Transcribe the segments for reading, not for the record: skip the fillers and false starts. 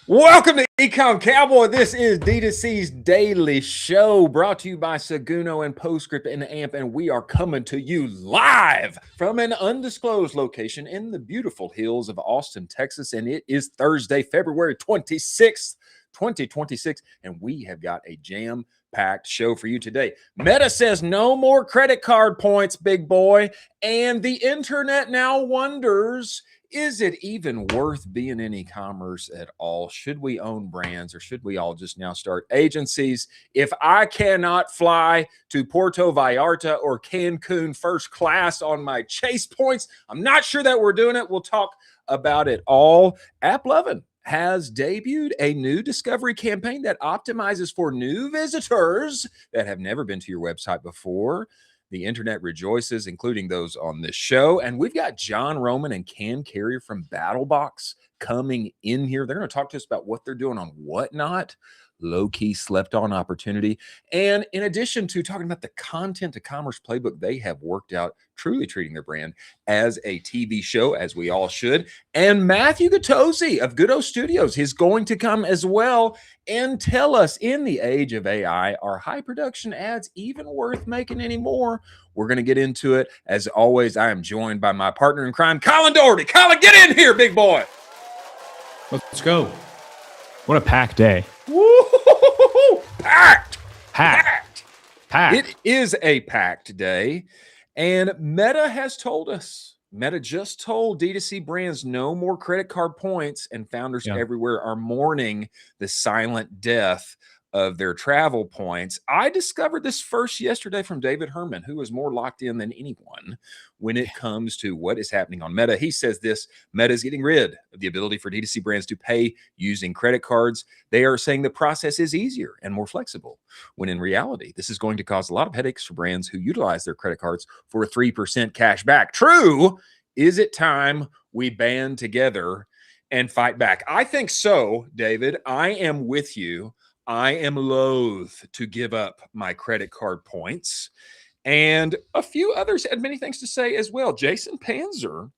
Welcome to Econ Cowboy. This is D2C's daily show brought to you by Seguno and Postscript and AMP, and we are coming to you live from an undisclosed location in the beautiful hills of Austin, Texas, and it is Thursday, February 26th, 2026, and we have got a jam-packed show for you today. Meta says no more credit card points, big boy, and the internet now wonders, is it even worth being in e-commerce at all? Should we own brands or should we all just now start agencies? If I cannot fly to Puerto Vallarta or Cancun first class on my Chase points, I'm not sure that we're doing it. We'll talk about it all. AppLovin has debuted a new discovery campaign that optimizes for new visitors that have never been to your website before. The internet rejoices, including those on this show. And we've got John Roman and Cam Carrier from BattlBox coming in here. They're going to talk to us about what they're doing on Whatnot, low-key slept-on opportunity. And in addition to talking about the content to commerce playbook they have worked out, truly treating their brand as a TV show, as we all should. And Matthew Gattozzi of Goodo Studios is going to come as well and tell us, in the age of AI, are high production ads even worth making anymore? We're going to get into it. As always, I am joined by my partner in crime, Colin Doherty. Colin, get in here, big boy. Let's go. What a packed day. Woo-hoo-hoo-hoo-hoo. Packed. Packed. It is a packed day. And Meta has told us, Meta just told D2C brands no more credit card points, and founders everywhere are mourning the silent death of their travel points. I discovered this first yesterday from David Herman, who is more locked in than anyone when it comes to what is happening on Meta. He says this: Meta is getting rid of the ability for D2C brands to pay using credit cards. They are saying the process is easier and more flexible, when in reality, this is going to cause a lot of headaches for brands who utilize their credit cards for a 3% cash back. True. Is it time we band together and fight back? I think so, David. I am with you. I am loath to give up my credit card points. And a few others had many things to say as well. Jason Panzer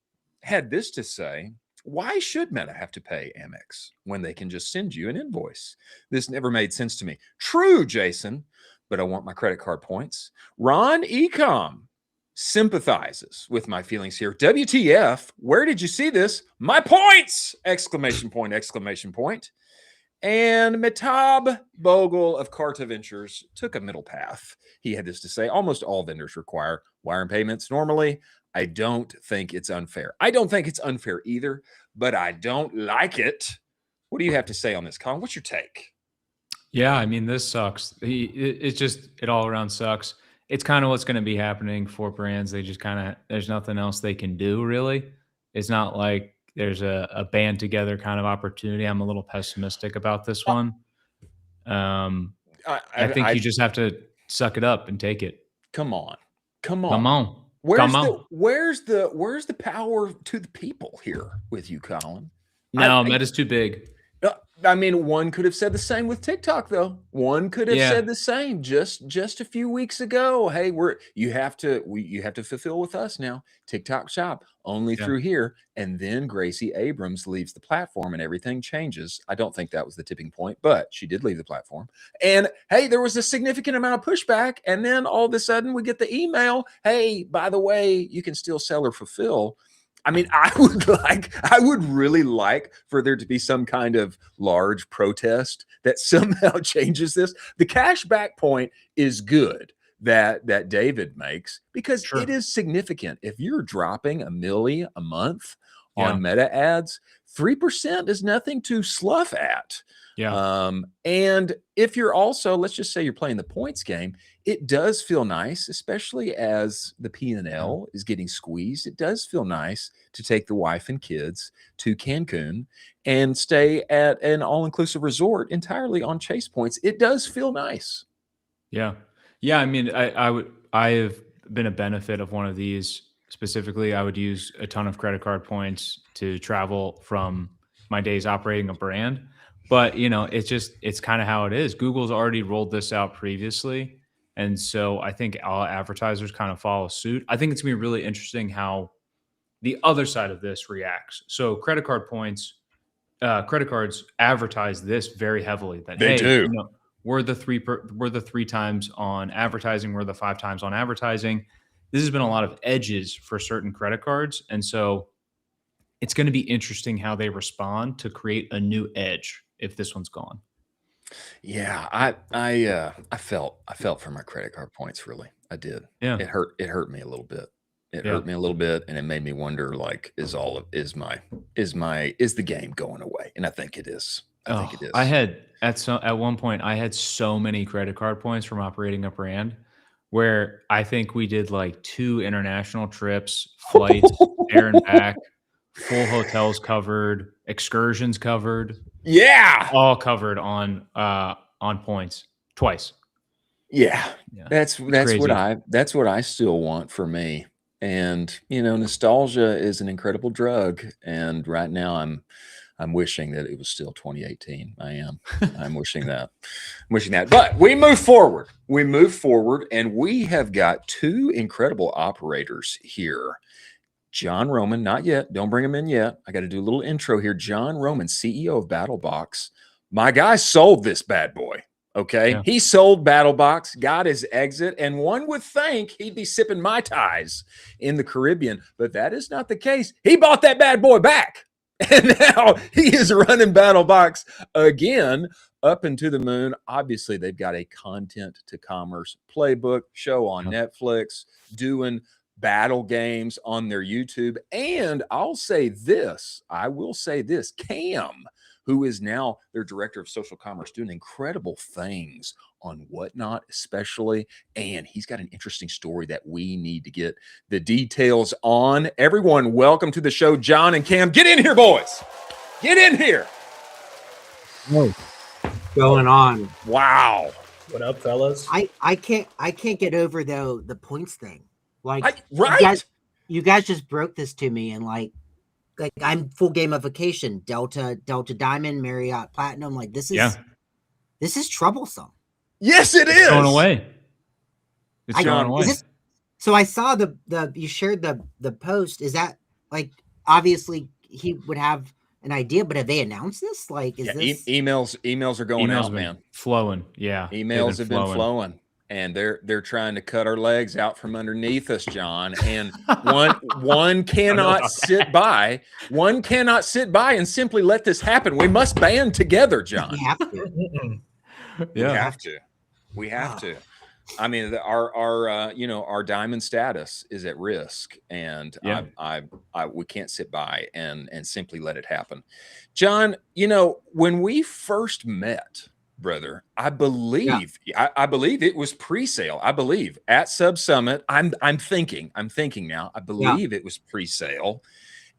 had this to say: why should Meta have to pay Amex when they can just send you an invoice? This never made sense to me. True, Jason, but I want my credit card points. Ron Ecom sympathizes with my feelings here. WTF, where did you see this? My points! Exclamation point, exclamation point. And Mitab Bogle of Carta Ventures took a middle path. He had this to say: almost all vendors require wire and payments normally. I don't think it's unfair. I don't think it's unfair either, but I don't like it. What do you have to say on this, Colin? What's your take? Yeah, I mean, this sucks. It all around sucks. It's kind of what's going to be happening for brands. They just there's nothing else they can do, really. It's not like there's a band together kind of opportunity. I'm a little pessimistic about this one. I think you just have to suck it up and take it. Come on. Where's the power to the people here with you, Colin? No, Meta's too big. I mean, one could have said the same with TikTok, though. One could have Yeah. said the same just a few weeks ago. Hey, you have to fulfill with us now. TikTok Shop only Yeah. through here, and then Gracie Abrams leaves the platform, and everything changes. I don't think that was the tipping point, but she did leave the platform. And hey, there was a significant amount of pushback, and then all of a sudden we get the email. Hey, by the way, you can still sell or fulfill. I mean, I would really like for there to be some kind of large protest that somehow changes this. The cashback point is good that David makes, because Sure. it is significant. If you're dropping $1 million a month Yeah. on meta ads, 3% is nothing to slough at. Yeah. And if you're also, let's just say you're playing the points game, it does feel nice, especially as the P&L is getting squeezed. It does feel nice to take the wife and kids to Cancun and stay at an all-inclusive resort entirely on chase points. It does feel nice. Yeah. Yeah. I mean, I have been a benefit of one of these specifically. I would use a ton of credit card points to travel from my days operating a brand. But, it's kind of how it is. Google's already rolled this out previously. And so I think all advertisers kind of follow suit. I think it's going to be really interesting how the other side of this reacts. So credit cards advertise this very heavily, that, They hey, do. we're the 3 times on advertising. We're the 5 times on advertising. This has been a lot of edges for certain credit cards. And so it's going to be interesting how they respond to create a new edge if this one's gone. Yeah, I felt for my credit card points, really. I did. Yeah. It hurt me a little bit. It hurt me a little bit, and it made me wonder, like, is the game going away? And I think it is. I think it is. I had at one point I had so many credit card points from operating a brand where I think we did like 2 international trips, flights there and back, full hotels covered, excursions covered. Yeah, all covered on points twice. Yeah. That's crazy. what I still want for me. And nostalgia is an incredible drug. And right now I'm wishing that it was still 2018. I'm wishing that. But we move forward. And we have got 2 incredible operators here. John Roman, not yet. Don't bring him in yet. I got to do a little intro here. John Roman, CEO of BattlBox. My guy sold this bad boy. Okay. Yeah. He sold BattlBox, got his exit, and one would think he'd be sipping Mai Tais in the Caribbean, but that is not the case. He bought that bad boy back, and now he is running BattlBox again up into the moon. Obviously, they've got a content to commerce playbook show on Netflix, doing BattlGames on their YouTube. And I will say this, Cam, who is now their director of social commerce, doing incredible things on Whatnot, especially. And he's got an interesting story that we need to get the details on. Everyone, welcome to the show, John and Cam. Get in here, boys. Get in here. What's going on? Wow. What up, fellas? I can't get over though the points thing. Like, right? You guys just broke this to me, and like I'm full gamification, Delta Diamond, Marriott Platinum. Like this is troublesome. Yes, it is. It's going away. It's going away. So I saw you shared the post. Is that like, obviously he would have an idea, but have they announced this? Like, is this emails are going out, man? Flowing. Yeah. Emails have been flowing. And they're trying to cut our legs out from underneath us, John. And one cannot sit by. One cannot sit by and simply let this happen. We must band together, John. We have to. We have to. I mean, our diamond status is at risk, and we can't sit by and simply let it happen. John, when we first met, brother, I believe it was pre-sale. I believe at Sub Summit. I'm thinking now. I believe it was pre-sale,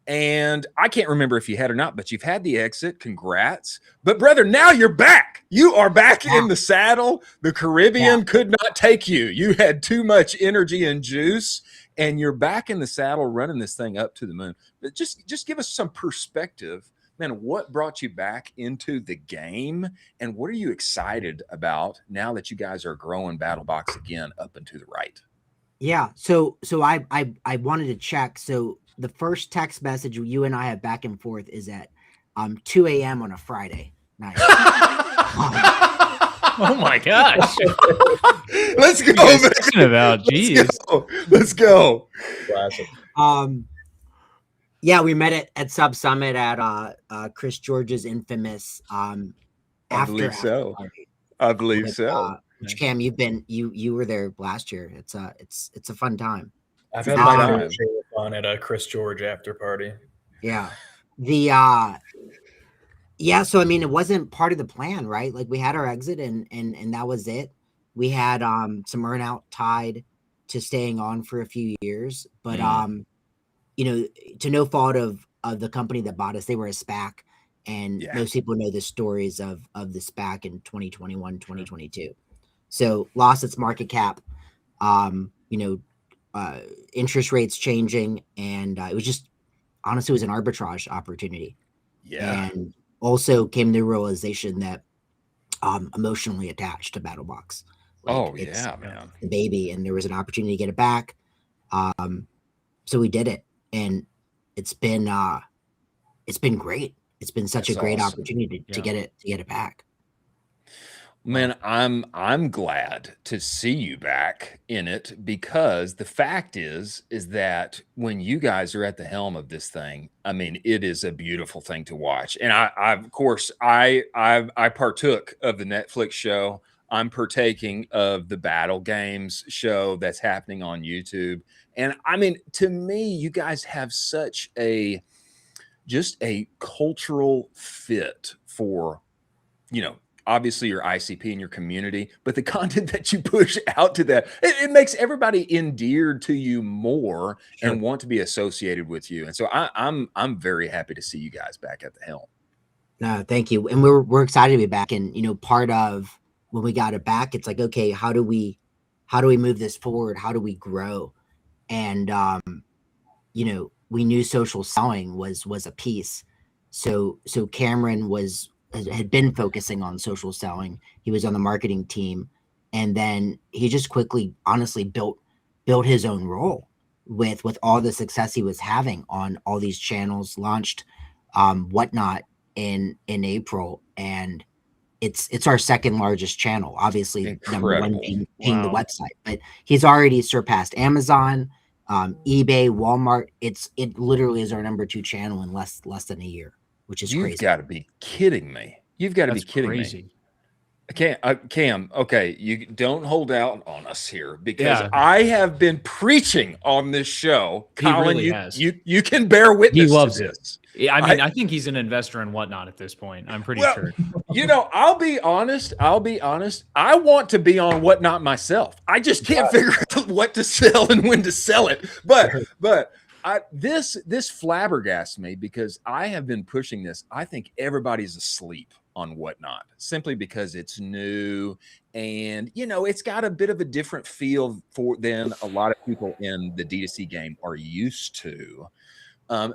and I can't remember if you had or not. But you've had the exit. Congrats, but brother, now you're back. You are back in the saddle. The Caribbean could not take you. You had too much energy and juice, and you're back in the saddle, running this thing up to the moon. But just give us some perspective. man, what brought you back into the game, and what are you excited about now that you guys are growing BattlBox again up and to the right? Yeah. So I wanted to check. So the first text message you and I have back and forth is at 2 a.m. on a Friday night. Oh my gosh. Let's go, man. About? Jeez. Let's go. Classic. Yeah, we met at Sub Summit at Chris George's infamous I believe so. Cam, you were there last year. It's a fun time. I've had my share of fun at a Chris George after party. Yeah. So I mean, it wasn't part of the plan, right? Like we had our exit and that was it. We had some earnout tied to staying on for a few years, but you know, to no fault of the company that bought us, they were a SPAC, and most people know the stories of the SPAC in 2021, 2022. So lost its market cap, interest rates changing, and it was just honestly, it was an arbitrage opportunity. Yeah. And also came to the realization that emotionally attached to BattlBox. Like, man. The baby, and there was an opportunity to get it back. So we did it, and it's been great. It's been such a great opportunity to get it back. Man, I'm glad to see you back in it, because the fact is that when you guys are at the helm of this thing, I mean, it is a beautiful thing to watch. And I of course, I partook of the Netflix show. I'm partaking of the BattlGames show that's happening on YouTube. And I mean, to me, you guys have such just a cultural fit for, obviously your ICP and your community, but the content that you push out to that, it makes everybody endeared to you more and want to be associated with you. And so I'm very happy to see you guys back at the helm. No, thank you. And we're excited to be back. And, part of when we got it back, it's like, okay, how do we move this forward? How do we grow? And, we knew social selling was a piece. So Cameron had been focusing on social selling. He was on the marketing team, and then he just quickly, honestly, built his own role with all the success he was having on all these channels. Launched Whatnot in April, and it's our second largest channel. Obviously, Incredible. Number one being the website, but he's already surpassed Amazon, eBay, Walmart. It literally is our number 2 channel in less than a year, which is crazy. You've got to be kidding me. You've got to be kidding me. Cam, okay, you don't hold out on us here, because I have been preaching on this show. Colin, really you can bear witness. He loves to this. I mean, I think he's an investor in Whatnot at this point. I'm pretty sure. I'll be honest. I want to be on Whatnot myself. I just can't figure out what to sell and when to sell it. But this flabbergasts me, because I have been pushing this. I think everybody's asleep on Whatnot, simply because it's new, and it's got a bit of a different feel than a lot of people in the D2C game are used to.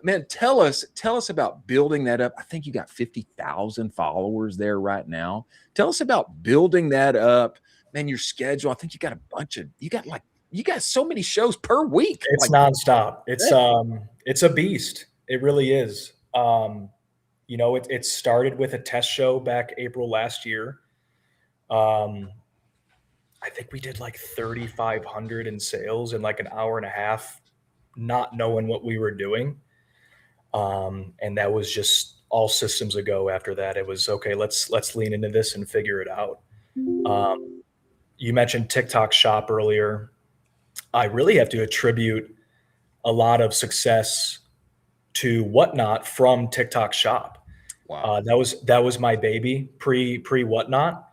Man, tell us about building that up. I think you got 50,000 followers there right now. Tell us about building that up. Man, your schedule. I think you got you got so many shows per week. It's nonstop. It's a beast. It really is. It started with a test show back April last year. I think we did like 3,500 in sales in like an hour and a half, not knowing what we were doing. And that was just all systems a go. After that, it was okay. Let's lean into this and figure it out. You mentioned TikTok Shop earlier. I really have to attribute a lot of success to Whatnot from TikTok Shop. Wow. That was my baby pre Whatnot.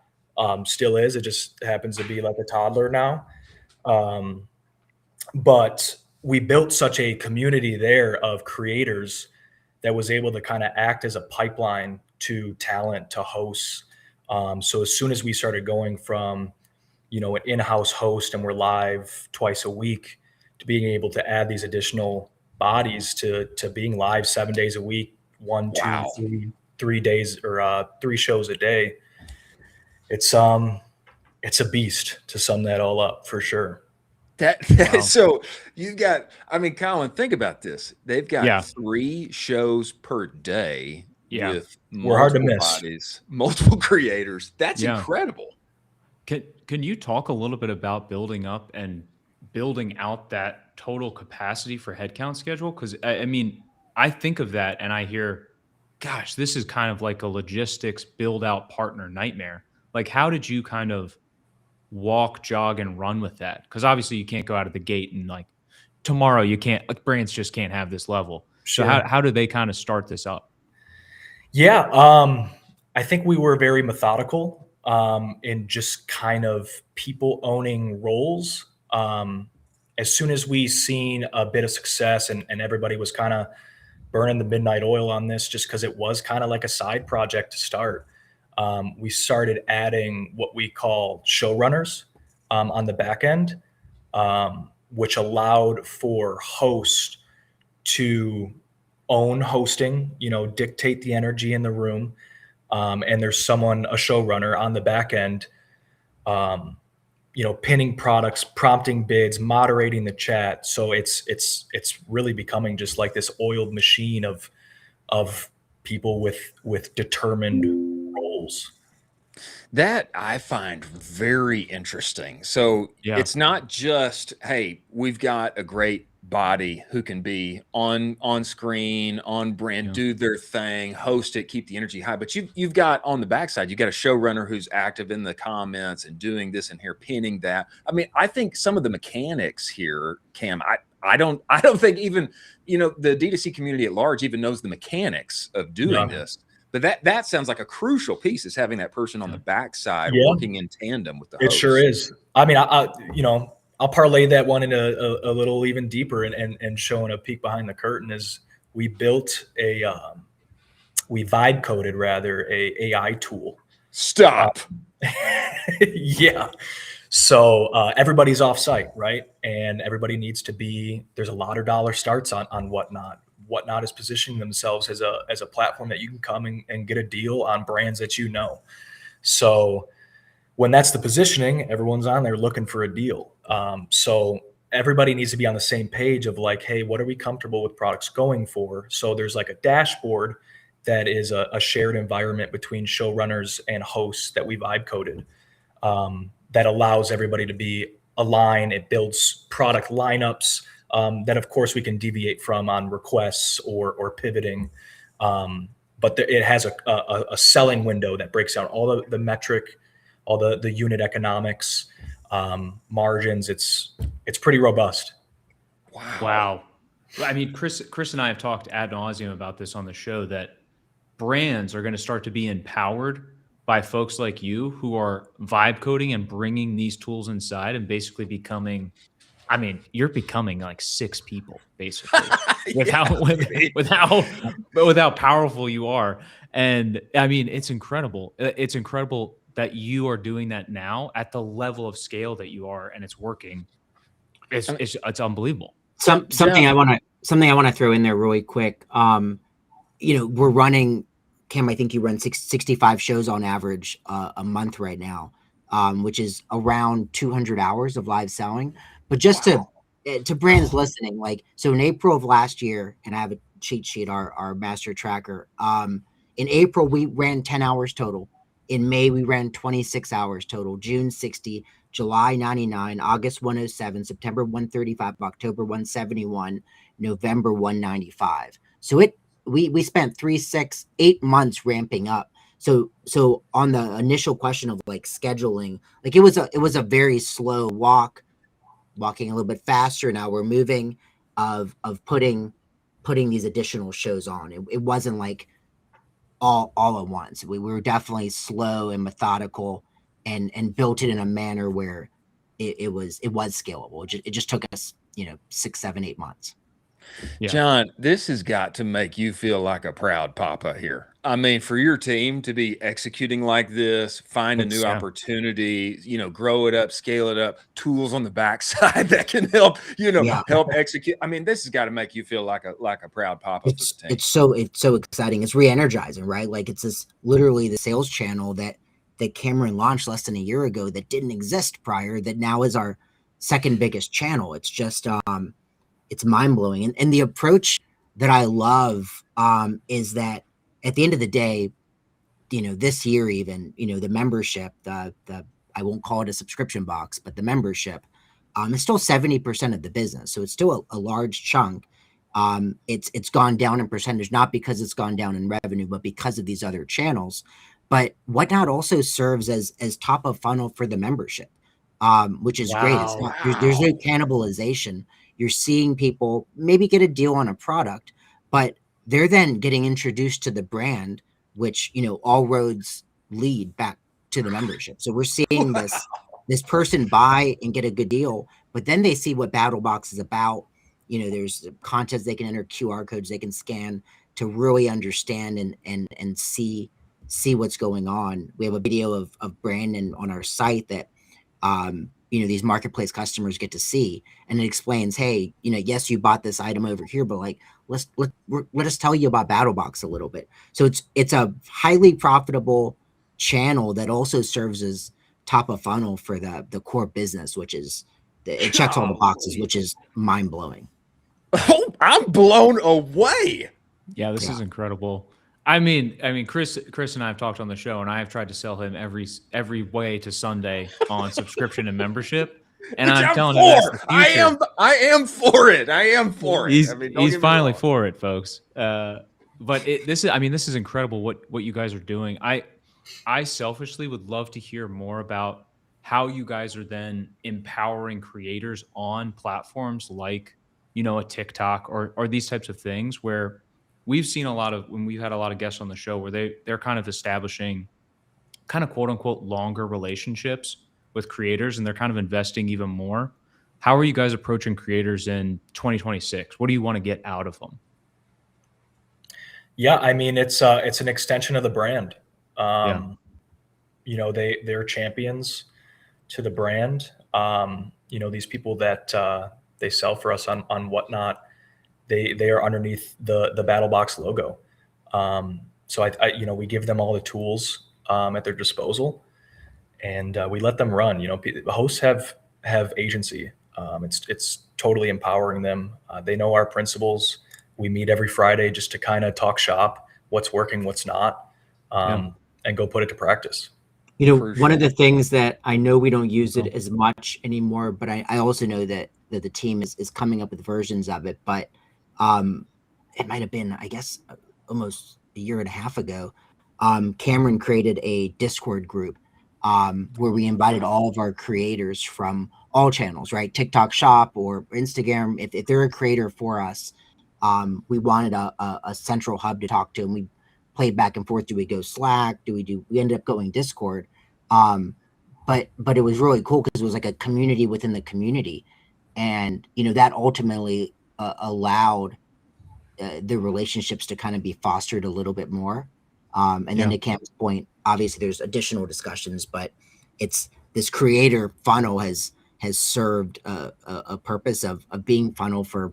Still is. It just happens to be like a toddler now. But we built such a community there of creators that was able to kind of act as a pipeline to talent, to hosts. So as soon as we started going from, an in-house host and we're live twice a week, to being able to add these additional bodies to being live 7 days a week, one, Wow. 2, 3 days or 3 shows a day. It's a beast to sum that all up for sure. Wow. So you've got, I mean, Colin, think about this. They've got Yeah. 3 shows per day Yeah. with We're hard to multiple miss. bodies, multiple creators. That's Yeah. incredible. Can you talk a little bit about building up and building out that total capacity for headcount schedule? Because I mean, I think of that and I hear, gosh, this is kind of like a logistics build out partner nightmare. Like, how did you kind of walk, jog, and run with that? Because obviously you can't go out of the gate and like tomorrow you can't, like, brands just can't have this level. Sure. So how do they kind of start this up? Yeah, I think we were very methodical in just kind of people owning roles. As soon as we seen a bit of success and everybody was kind of burning the midnight oil on this just because it was kind of like a side project to start, we started adding what we call showrunners on the back end, which allowed for hosts to own hosting, dictate the energy in the room. And there's someone, a showrunner on the back end, pinning products, prompting bids, moderating the chat. So it's really becoming just like this oiled machine of people with determined roles. That I find very interesting. So Yeah. it's not just, hey, we've got a great body who can be on screen, on brand, Yeah. do their thing, host it, keep the energy high. But you've got on the backside, you've got a showrunner who's active in the comments and doing this and here, pinning that. I mean, I think some of the mechanics here, Cam, I don't think even, the D2C community at large even knows the mechanics of doing this. But that sounds like a crucial piece, is having that person on the backside working in tandem with the host. It sure is. I mean, I'll parlay that one into a little even deeper and showing a peek behind the curtain is we built we vibe coded rather a AI tool. Stop. Yeah. So everybody's off site, right? And everybody needs to be, there's a lot of dollar starts on Whatnot. Whatnot is positioning themselves as a platform that you can come and get a deal on brands that you know. So when that's the positioning, everyone's on there looking for a deal. So everybody needs to be on the same page of like, hey, what are we comfortable with products going for? So there's like a dashboard that is a shared environment between showrunners and hosts that we vibe coded that allows everybody to be aligned. It builds product lineups that, of course, we can deviate from on requests or pivoting. But it has a selling window that breaks down all the metric, all the unit economics, margins. It's pretty robust. Wow. I mean, Chris and I have talked ad nauseum about this on the show, that brands are going to start to be empowered by folks like you who are vibe coding and bringing these tools inside and basically becoming, I mean, you're becoming like 6 people basically with how powerful you are. And I mean, it's incredible. It's incredible that you are doing that now at the level of scale that you are, and it's working. It's unbelievable. Something I want to throw in there really quick. We're running, Cam, I think you run 65 shows on average a month right now, which is around 200 hours of live selling. But just to brands listening, like, so in April of last year, and I have a cheat sheet, our master tracker. In April, we ran 10 hours total. In May, we ran 26 hours total. June, 60. July, 99. August, 107. September, 135. October, 171. November, 195. So we spent 3, 6, 8 months ramping up. So on the initial question of like scheduling, like it was a very slow walking a little bit faster. Now we're moving of putting these additional shows on. It wasn't like all at once. We were definitely slow and methodical and built it in a manner where it was scalable. It just took us, 6, 7, 8 months. Yeah. John, this has got to make you feel like a proud papa here. I mean, for your team to be executing like this, find a new Yeah. opportunity, grow it up, scale it up, tools on the backside that can help, help execute. I mean, this has got to make you feel like a proud papa for the team. It's so exciting. It's re-energizing, right? Like it's this literally the sales channel that Cameron launched less than a year ago that didn't exist prior, that now is our second biggest channel. It's just it's mind-blowing. And the approach that I love is that at the end of the day, this year even, the membership, the I won't call it a subscription box, but the membership is still 70% of the business. So it's still a large chunk. It's gone down in percentage, not because it's gone down in revenue, but because of these other channels. But Whatnot also serves as top of funnel for the membership, which is great. It's not, there's no cannibalization. You're seeing people maybe get a deal on a product, but they're then getting introduced to the brand, which, all roads lead back to the membership. So we're seeing this person buy and get a good deal, but then they see what BattlBox is about. There's contests they can enter, QR codes they can scan to really understand and see what's going on. We have a video of Brandon on our site that these marketplace customers get to see, and it explains, hey, yes, you bought this item over here, but like let us tell you about BattlBox a little bit. So it's a highly profitable channel that also serves as top of funnel for the core business, which is it checks all the boxes, which is mind blowing. Oh, I'm blown away. Yeah, this is incredible. I mean, Chris and I have talked on the show, and I have tried to sell him every way to Sunday on subscription and membership. And I'm telling you, that's the future. I am for it. I am for it. He's finally for it, folks. But this is incredible what you guys are doing. I selfishly would love to hear more about how you guys are then empowering creators on platforms like, a TikTok or these types of things, where we've seen when we've had a lot of guests on the show where they're kind of establishing kind of quote unquote longer relationships with creators, and they're kind of investing even more. How are you guys approaching creators in 2026? What do you want to get out of them? Yeah, I mean, it's an extension of the brand. They're champions to the brand. These people that they sell for us on Whatnot, they are underneath the BattlBox logo. So we give them all the tools at their disposal, and we let them run. Hosts have agency. It's totally empowering them. They know our principles. We meet every Friday just to kind of talk shop, what's working, what's not, and go put it to practice. One of the things that I know we don't use it as much anymore, but I also know that the team is coming up with versions of it. But it might have been, I guess, almost a year and a half ago. Cameron created a Discord group where we invited all of our creators from all channels, right? TikTok Shop or Instagram. If they're a creator for us, we wanted a central hub to talk to, and we played back and forth. Do we go Slack? We ended up going Discord. But it was really cool because it was like a community within the community. And, that ultimately allowed the relationships to kind of be fostered a little bit more. And then to Cam's point, obviously there's additional discussions, but it's this creator funnel has served a purpose of being funnel for,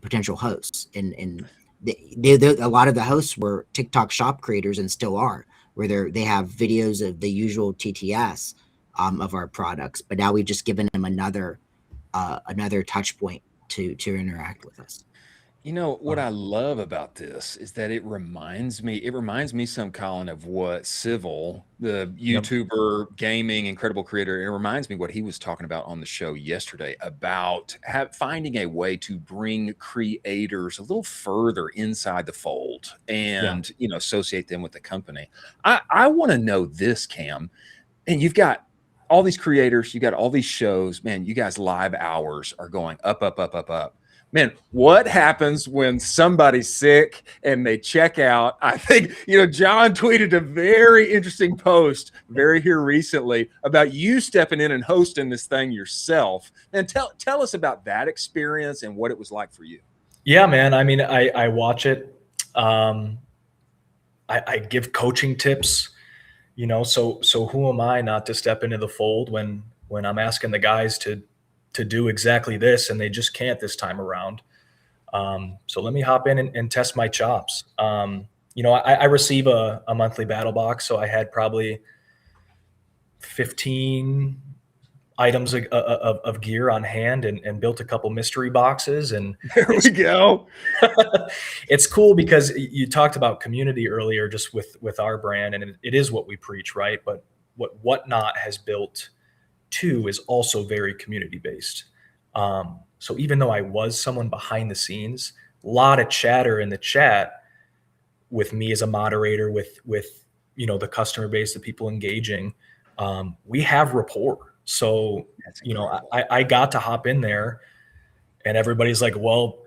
potential hosts. And a lot of the hosts were TikTok Shop creators and still are, where they have videos of the usual TTS of our products, but now we've just given them another touch point to interact with us. What I love about this is that it reminds me some, Colin, of what Civil, the YouTuber, gaming, incredible creator, it reminds me what he was talking about on the show yesterday about finding a way to bring creators a little further inside the fold and, associate them with the company. I want to know this, Cam, and you've got all these creators, you got all these shows, man, you guys live hours are going up, up, up, up, up. Man, what happens when somebody's sick and they check out? I think, John tweeted a very interesting post here recently about you stepping in and hosting this thing yourself. And tell us about that experience and what it was like for you. Yeah, man. I mean, I watch it. I give coaching tips, you know, so who am I not to step into the fold when I'm asking the guys to do exactly this and they just can't this time around. So let me hop in and test my chops. You know, I receive a monthly BattlBox, so I had probably 15 items of gear on hand and built a couple mystery boxes. And There we go. it's cool because you talked about community earlier, just with our brand, and it is what we preach, right? But what Whatnot has built too is also very community based. So even though I was someone behind the scenes, a lot of chatter in the chat with me as a moderator, with you know, the customer base, the people engaging, we have rapport. So, you know, I got to hop in there and everybody's like, well,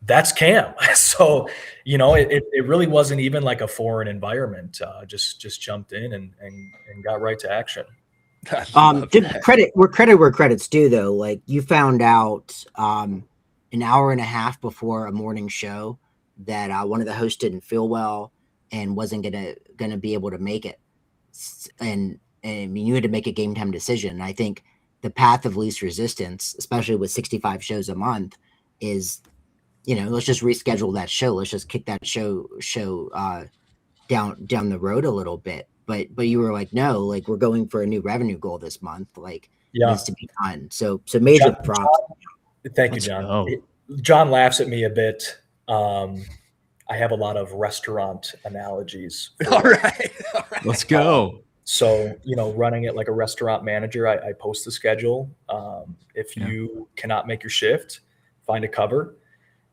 that's Cam. So, you know, it really wasn't even like a foreign environment. Just jumped in and got right to action. Credit where credit's due, though. Like, you found out an hour and a half before a morning show that one of the hosts didn't feel well and wasn't gonna be able to make it, and I mean, you had to make a game time decision. And I think the path of least resistance, especially with 65 shows a month, is, you know, let's just reschedule that show. Let's just kick that show down the road a little bit. But you were like, no, like, we're going for a new revenue goal this month. Like, it needs to be done. So major props. Thank you, John. John laughs at me a bit. I have a lot of restaurant analogies. All right. Let's go. So, you know, running it like a restaurant manager, I post the schedule. If you cannot make your shift, find a cover.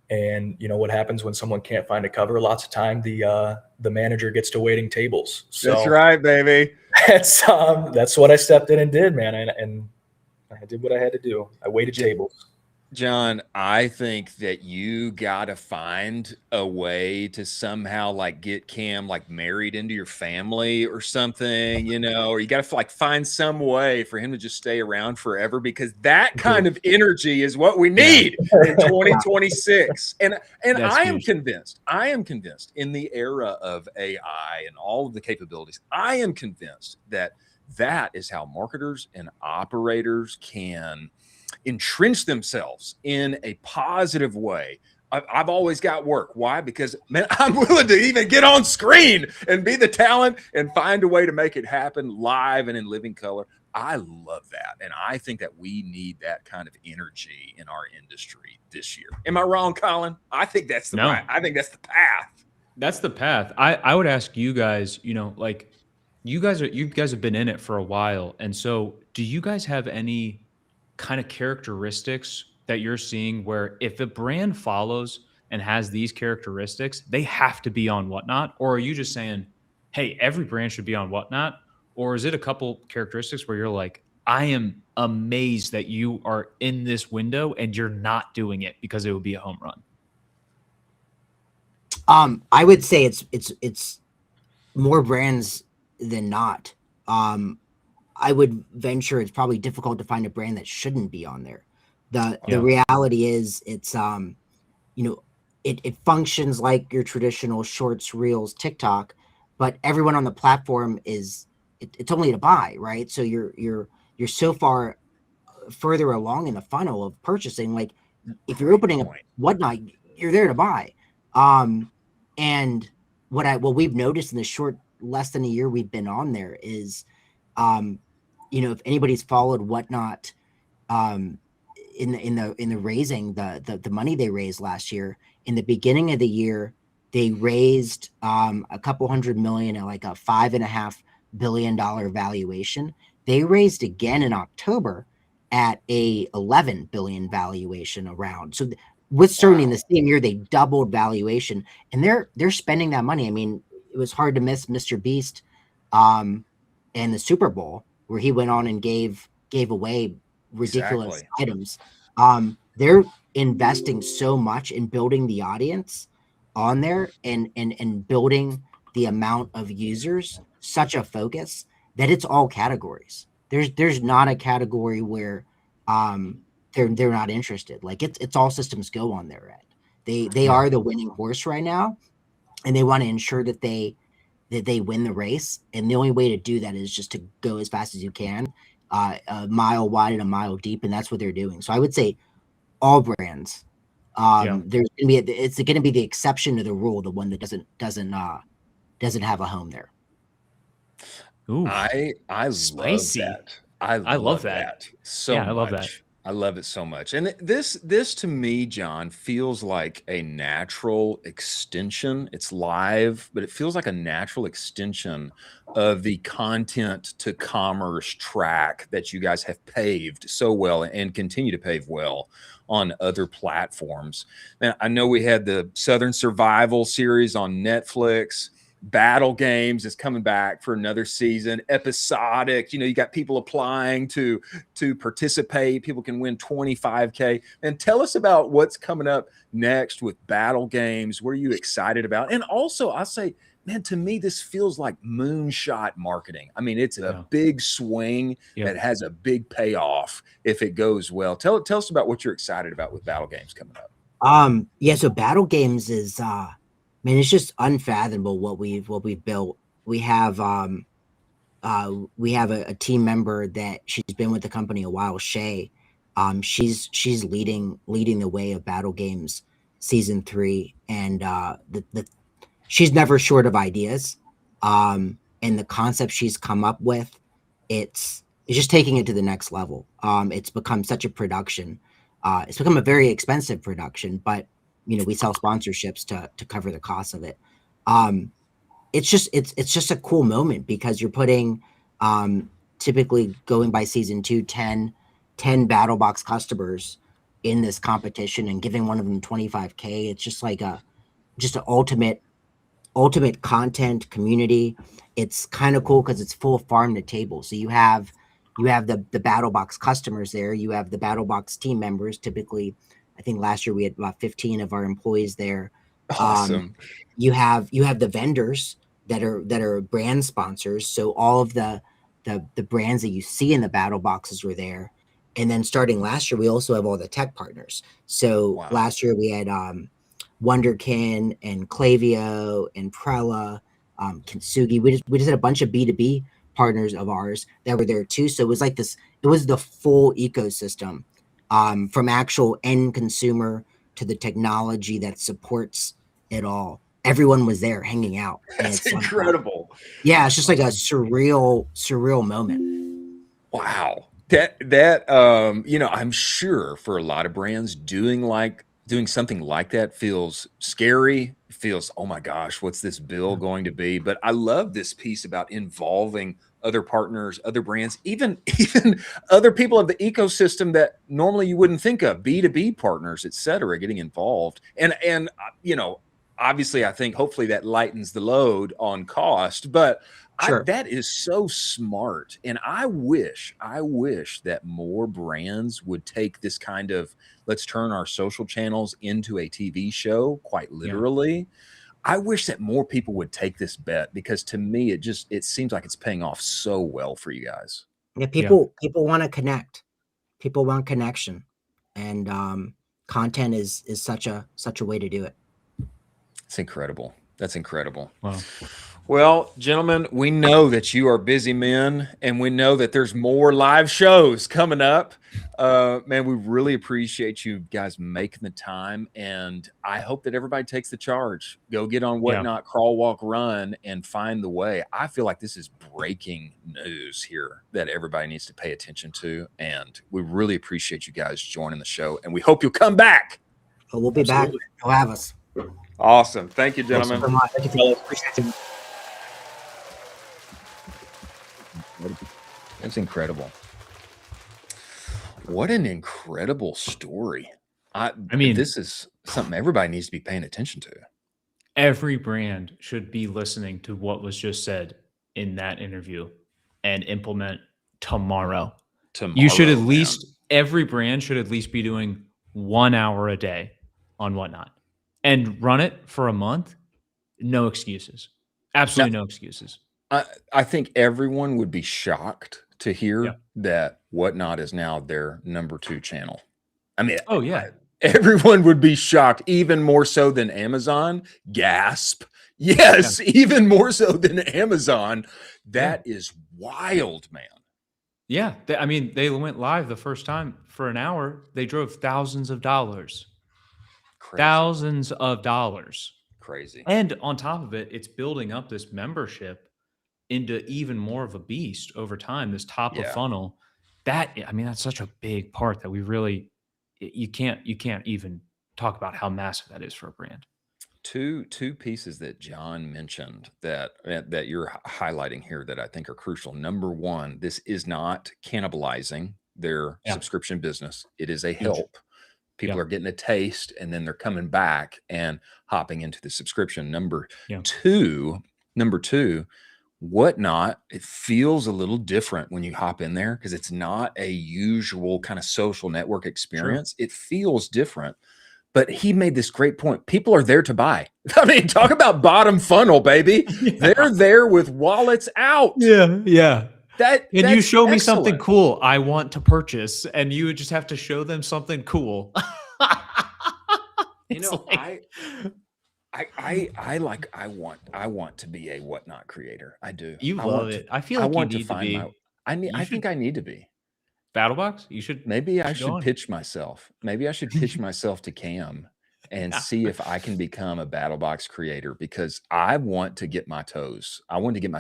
And you know what happens when someone can't find a cover? Lots of time the manager gets to waiting tables. So that's right, baby. That's what I stepped in and did, man. And I did what I had to do. I waited tables. John, I think that you got to find a way to somehow like get Cam like married into your family or something, you know, or you got to like find some way for him to just stay around forever, because that kind of energy is what we need in 2026. And I am convinced in the era of AI and all of the capabilities, I am convinced that is how marketers and operators can entrench themselves in a positive way. I've always got work. Why? Because, man, I'm willing to even get on screen and be the talent and find a way to make it happen live and in living color. I love that. And I think that we need that kind of energy in our industry this year. Am I wrong, Colin? I think that's the right. I think that's the path. That's the path. I would ask you guys, you know, like, you guys have been in it for a while. And so do you guys have any kind of characteristics that you're seeing where if a brand follows and has these characteristics, they have to be on Whatnot? Or are you just saying, hey, every brand should be on Whatnot? Or is it a couple characteristics where you're like, I am amazed that you are in this window and you're not doing it because it would be a home run? I would say it's more brands than not. I would venture it's probably difficult to find a brand that shouldn't be on there. The reality is it's you know, it functions like your traditional shorts, reels, TikTok, but everyone on the platform is it's only to buy, right? So you're so far further along in the funnel of purchasing. Like, if you're opening a Whatnot, you're there to buy. And what we've noticed in the short less than a year we've been on there is, you know, if anybody's followed Whatnot, in the raising the money they raised last year, in the beginning of the year, they raised a couple $100 million at like a $5.5 billion valuation. They raised again in October at a $11 billion valuation around. So with certainly in the same year, they doubled valuation, and they're spending that money. I mean, it was hard to miss Mr. Beast and the Super Bowl, where he went on and gave away ridiculous items. They're investing so much in building the audience on there and building the amount of users, such a focus that it's all categories. There's not a category where they're not interested. Like, it's all systems go on their end. They are the winning horse right now, and they want to ensure that they they win the race, and the only way to do that is just to go as fast as you can, a mile wide and a mile deep, and that's what they're doing. So I would say all brands. There's gonna be it's gonna be the exception to the rule, the one that doesn't have a home there. Ooh, I spicy. love that. I love that so much. I love that. I love it so much. And this to me, John, feels like a natural extension. It's live, but it feels like a natural extension of the content to commerce track that you guys have paved so well and continue to pave well on other platforms. Now, I know we had the Southern Survival series on Netflix. BattlGames is coming back for another season. Episodic, you got people applying to participate. People can win 25K. And tell us about what's coming up next with BattlGames. What are you excited about? And also, I'll say, man, to me, this feels like moonshot marketing. I mean, it's a big swing that has a big payoff if it goes well. Tell us about what you're excited about with BattlGames coming up. So BattlGames is man, it's just unfathomable what we've built. We have a team member that she's been with the company a while, Shay. She's leading the way of BattlGames season 3, and she's never short of ideas. And the concept she's come up with, it's just taking it to the next level. It's become such a production. It's become a very expensive production, but we sell sponsorships to cover the cost of it. It's just a cool moment because you're putting, typically going by season 2, 10 BattlBox customers in this competition and giving one of them 25K. It's just like an ultimate content community. It's kind of cool because it's full farm to table. So you have the BattlBox customers there. You have the BattlBox team members. Typically, I think last year we had about 15 of our employees there. Awesome. You have the vendors that are brand sponsors. So all of the brands that you see in the battle boxes were there. And then starting last year, we also have all the tech partners. So last year we had Wonderkin and Klaviyo and Prella, Kintsugi. We just had a bunch of B2B partners of ours that were there too. So it was like this. It was the full ecosystem. From actual end consumer to the technology that supports it all. Everyone was there hanging out. That's incredible. It's just like a surreal moment. Wow. That I'm sure for a lot of brands doing something like that feels scary, feels, oh my gosh, what's this bill going to be? But I love this piece about involving other partners, other brands, even other people of the ecosystem that normally you wouldn't think of, B2B partners, et cetera, getting involved. And obviously I think hopefully that lightens the load on cost, but sure. That is so smart. And I wish that more brands would take this kind of, let's turn our social channels into a TV show, quite literally. Yeah. I wish that more people would take this bet because to me, it seems like it's paying off so well for you guys. Yeah, people want to connect. People want connection, and content is such a way to do it. It's incredible. That's incredible. Wow. Well, gentlemen, we know that you are busy men, and we know that there's more live shows coming up. Man, we really appreciate you guys making the time, and I hope that everybody takes the charge. Go get on Whatnot, crawl, walk, run, and find the way. I feel like this is breaking news here that everybody needs to pay attention to, and we really appreciate you guys joining the show, and we hope you'll come back. Oh, we'll be back. You'll have us. Awesome. Thank you, gentlemen. Thank you. Appreciate it. That's incredible. What an incredible story. I mean, this is something everybody needs to be paying attention to. Every brand should be listening to what was just said in that interview and implement tomorrow. You should at least, every brand should at least be doing 1 hour a day on Whatnot and run it for a month. No excuses. Absolutely no excuses. I think everyone would be shocked to hear that Whatnot is now their #2 channel. I mean, Everyone would be shocked, even more so than Amazon. Gasp. Yes, even more so than Amazon. That is wild, man. Yeah. I mean, they went live the first time for an hour. They drove thousands of dollars. Crazy. Thousands of dollars. Crazy. And on top of it, it's building up this membership into even more of a beast over time, this top of funnel. That, I mean, that's such a big part that we really, you can't even talk about how massive that is for a brand. Two pieces that John mentioned that you're highlighting here that I think are crucial. Number one, this is not cannibalizing their subscription business. It is a help. People are getting a taste, and then they're coming back and hopping into the subscription. Number two, Whatnot, it feels a little different when you hop in there because it's not a usual kind of social network experience. It feels different. But he made this great point. People are there to buy. I mean, talk about bottom funnel, baby. They're there with wallets out. Yeah. That's you show me excellent. Something cool I want to purchase, and you would just have to show them something cool. You know, I want to be a Whatnot creator. I do. You love it. I feel like you need to be. I think I need to be. BattlBox? You should. Maybe I should pitch myself. Maybe I should pitch myself to Cam and see if I can become a BattlBox creator, because I want to get my toes. I want to get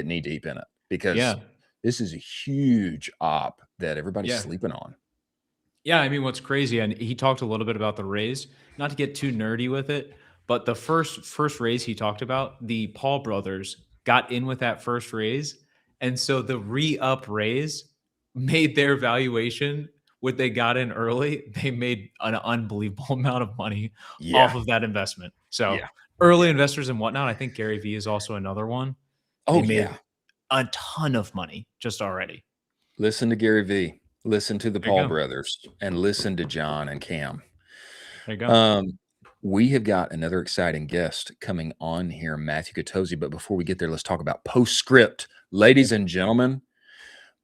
knee deep in it, because this is a huge op that everybody's sleeping on. Yeah, I mean, what's crazy, and he talked a little bit about the raise, not to get too nerdy with it, but the first raise he talked about, the Paul brothers got in with that first raise, and so the re-up raise made their valuation, what they got in early, they made an unbelievable amount of money off of that investment. So early investors and Whatnot, I think Gary Vee is also another one. Oh, they made a ton of money just already. Listen to Gary Vee, listen to the Paul brothers, and listen to John and Cam. There you go. We have got another exciting guest coming on here, Matthew Gattozzi. But before we get there, let's talk about Postscript. Ladies and gentlemen,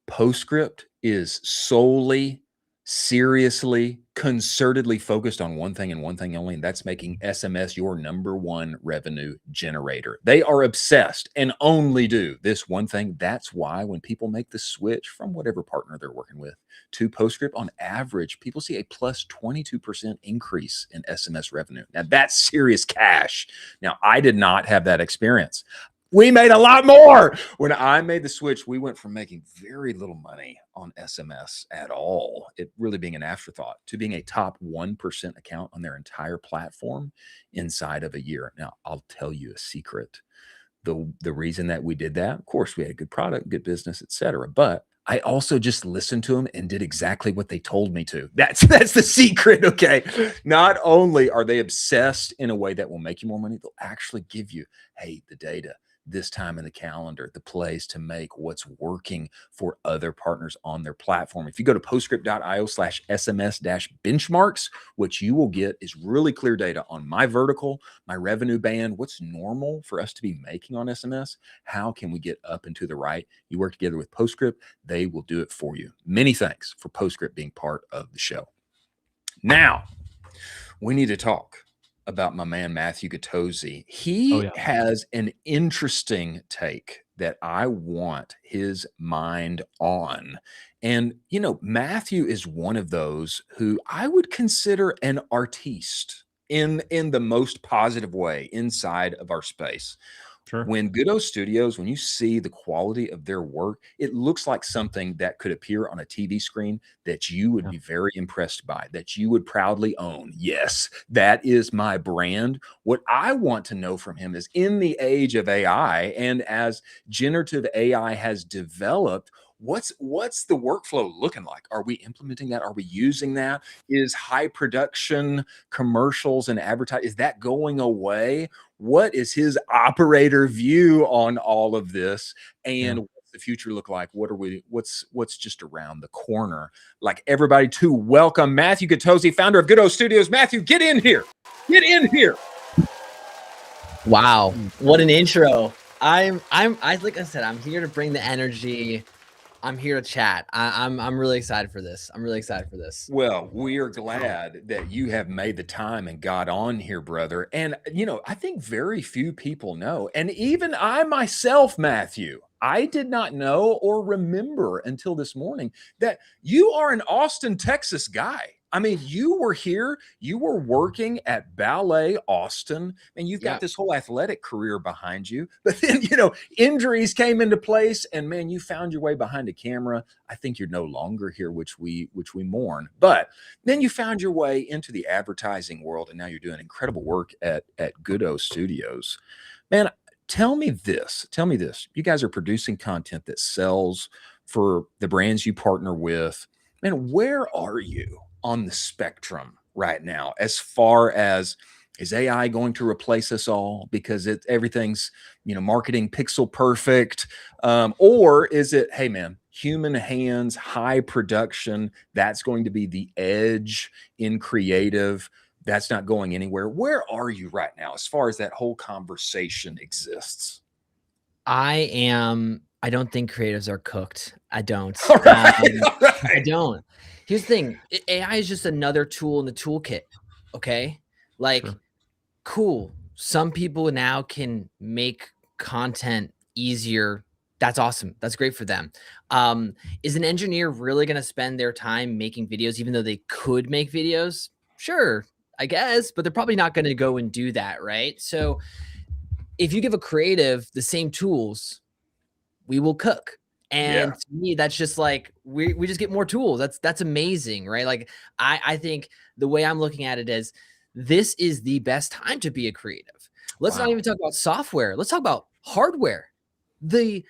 Postscript is solely, seriously, concertedly focused on one thing and one thing only, and that's making SMS your #1 revenue generator. They are obsessed and only do this one thing. That's why when people make the switch from whatever partner they're working with to Postscript, on average, people see a plus 22% increase in SMS revenue. Now, that's serious cash. Now, I did not have that experience. We made a lot more. When I made the switch, we went from making very little money on SMS at all, it really being an afterthought, to being a top 1% account on their entire platform inside of a year. Now, I'll tell you a secret. The reason that we did that, of course, we had a good product, good business, etc. But I also just listened to them and did exactly what they told me to. That's the secret, okay? Not only are they obsessed in a way that will make you more money, they'll actually give you, hey, the data, this time in the calendar, the plays to make what's working for other partners on their platform. If you go to postscript.io/SMS-benchmarks, what you will get is really clear data on my vertical, my revenue band, what's normal for us to be making on SMS, how can we get up and to the right. You work together with Postscript, they will do it for you. Many thanks for Postscript being part of the show. Now, we need to talk about my man, Matthew Gattozzi. He has an interesting take that I want his mind on. And, you know, Matthew is one of those who I would consider an artiste in the most positive way inside of our space. Sure. When Goodo Studios, when you see the quality of their work, it looks like something that could appear on a TV screen that you would be very impressed by, that you would proudly own. Yes, that is my brand. What I want to know from him is, in the age of AI, and as generative AI has developed, what's the workflow looking like? Are we implementing that? Are we using that? Is high production commercials and advertising, is that going away? What is his operator view on all of this? And what's the future look like? What's just around the corner? Like everybody, to welcome Matthew Gattozzi, founder of Goodo Studios. Matthew, get in here. Get in here. Wow, what an intro. Like I said, I'm here to bring the energy. I'm here to chat. I'm really excited for this. I'm really excited for this. Well, we are glad that you have made the time and got on here, brother. And, you know, I think very few people know. And even I myself, Matthew, I did not know or remember until this morning that you are an Austin, Texas guy. I mean, you were here, you were working at Ballet Austin, and you've got this whole athletic career behind you. But then, you know, injuries came into place, and man, you found your way behind a camera. I think you're no longer here, which we mourn. But then you found your way into the advertising world, and now you're doing incredible work at Goodo Studios. Man, tell me this. You guys are producing content that sells for the brands you partner with. Man, where are you on the spectrum right now as far as, is AI going to replace us all because everything's, you know, marketing pixel perfect, or is it, hey man, human hands, high production, that's going to be the edge in creative, that's not going anywhere? Where are you right now as far as that whole conversation exists? I don't think creatives are cooked. I don't. All right, I don't. Here's the thing. AI is just another tool in the toolkit. Okay. Like, cool. Some people now can make content easier. That's awesome. That's great for them. Is an engineer really going to spend their time making videos, even though they could make videos? Sure, I guess, but they're probably not going to go and do that. Right. So if you give a creative the same tools, we will cook. And to me, that's just like, we just get more tools. That's amazing, right? Like, I think the way I'm looking at it is, this is the best time to be a creative. Let's not even talk about software. Let's talk about hardware. The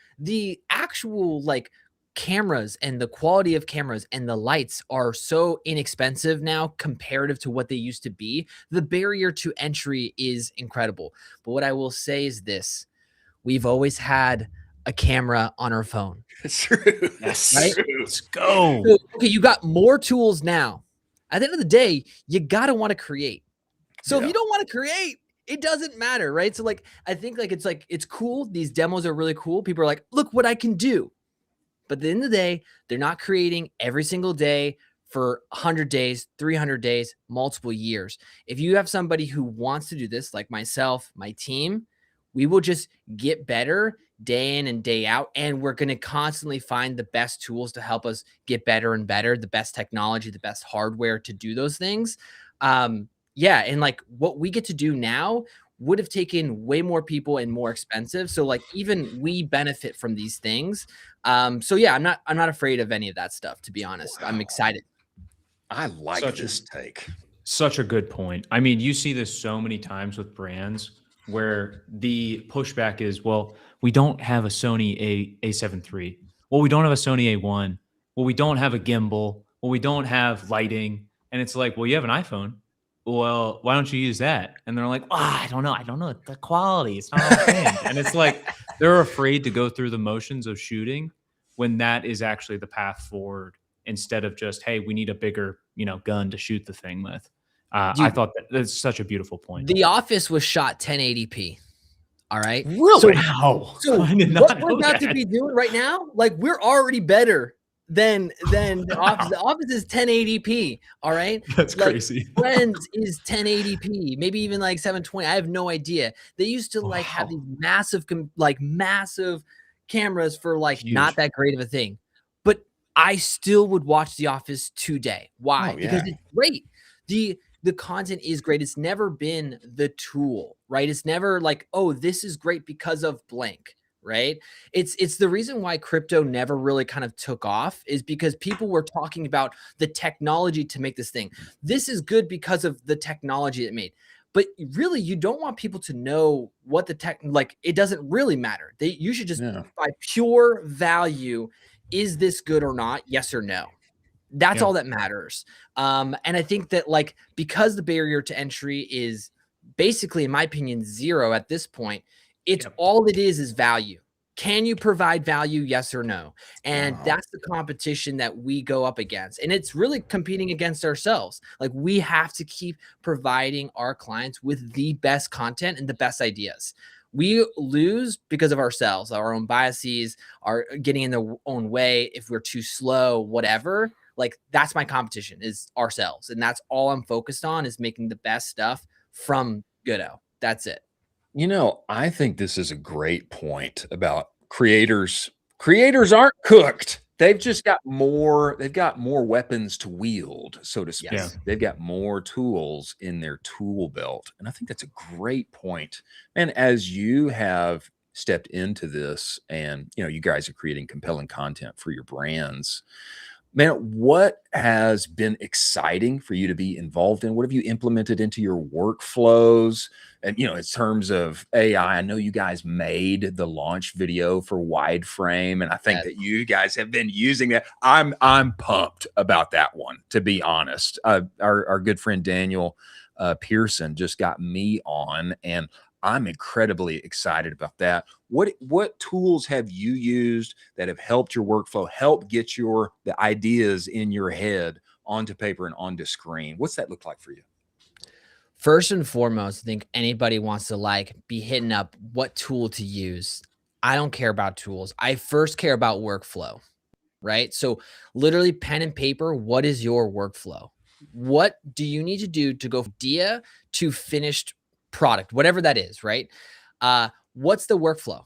actual like cameras and the quality of cameras and the lights are so inexpensive now comparative to what they used to be. The barrier to entry is incredible. But what I will say is this: we've always had a camera on our phone. It's true. Yes. Right? Let's go. So, okay, you got more tools now. At the end of the day, you got to want to create. So if you don't want to create, it doesn't matter, right? So like, I think it's cool. These demos are really cool. People are like, look what I can do. But at the end of the day, they're not creating every single day for 100 days, 300 days, multiple years. If you have somebody who wants to do this, like myself, my team, we will just get better day in and day out. And we're going to constantly find the best tools to help us get better and better, the best technology, the best hardware to do those things. Yeah. And like what we get to do now would have taken way more people and more expensive. So like even we benefit from these things. So yeah, I'm not afraid of any of that stuff, to be honest. I'm excited. I like this take. Such a good point. I mean, you see this so many times with brands where the pushback is, well, we don't have a Sony A7 III. Well, we don't have a Sony A1. Well, we don't have a gimbal. Well, we don't have lighting. And it's like, well, you have an iPhone. Well, why don't you use that? And they're like, I don't know the quality. It's not our thing. And it's like, they're afraid to go through the motions of shooting when that is actually the path forward, instead of just, hey, we need a bigger, gun to shoot the thing with. I thought that's such a beautiful point. The Office was shot 1080p. All right. Really? Wow. So I did what not we're know about that. to be doing right now, like we're already better than the Office. The Office is 1080p. All right. That's like, crazy. Friends is 1080p, maybe even like 720. I have no idea. They used to like have these massive cameras for like Huge. not that great of a thing. But I still would watch The Office today. Why? Oh, Because yeah. it's great. The content is great. It's never been the tool, right? It's never like, oh, this is great because of blank, right? It's the reason why crypto never really kind of took off, is because people were talking about the technology to make this thing. This is good because of the technology it made. But really, you don't want people to know what the tech, like, it doesn't really matter. You should just, by pure value, is this good or not? Yes or no. That's all that matters. And I think that like, because the barrier to entry is basically, in my opinion, zero at this point, it's all it is value. Can you provide value? Yes or no? And that's the competition that we go up against. And it's really competing against ourselves. Like, we have to keep providing our clients with the best content and the best ideas. We lose because of ourselves, our own biases, are getting in their own way. If we're too slow, whatever, like that's my competition is ourselves. And that's all I'm focused on is making the best stuff from Goodo. That's it. You know, I think this is a great point about creators. Creators aren't cooked. They've just got more, they've got more weapons to wield, so to speak. Yes. They've got more tools in their tool belt. And I think that's a great point. And as you have stepped into this and, you know, you guys are creating compelling content for your brands, man, what has been exciting for you to be involved in? What have you implemented into your workflows? And, you know, in terms of AI, I know you guys made the launch video for Wideframe, and I think that you guys have been using that. I'm pumped about that one, to be honest. Our good friend Daniel Pearson just got me on, and I'm incredibly excited about that. What tools have you used that have helped your workflow, help get the ideas in your head onto paper and onto screen? What's that look like for you? First and foremost, I think anybody wants to like be hitting up what tool to use. I don't care about tools. I first care about workflow, right? So literally pen and paper, what is your workflow? What do you need to do to go from idea to finished product, whatever that is, right? What's the workflow?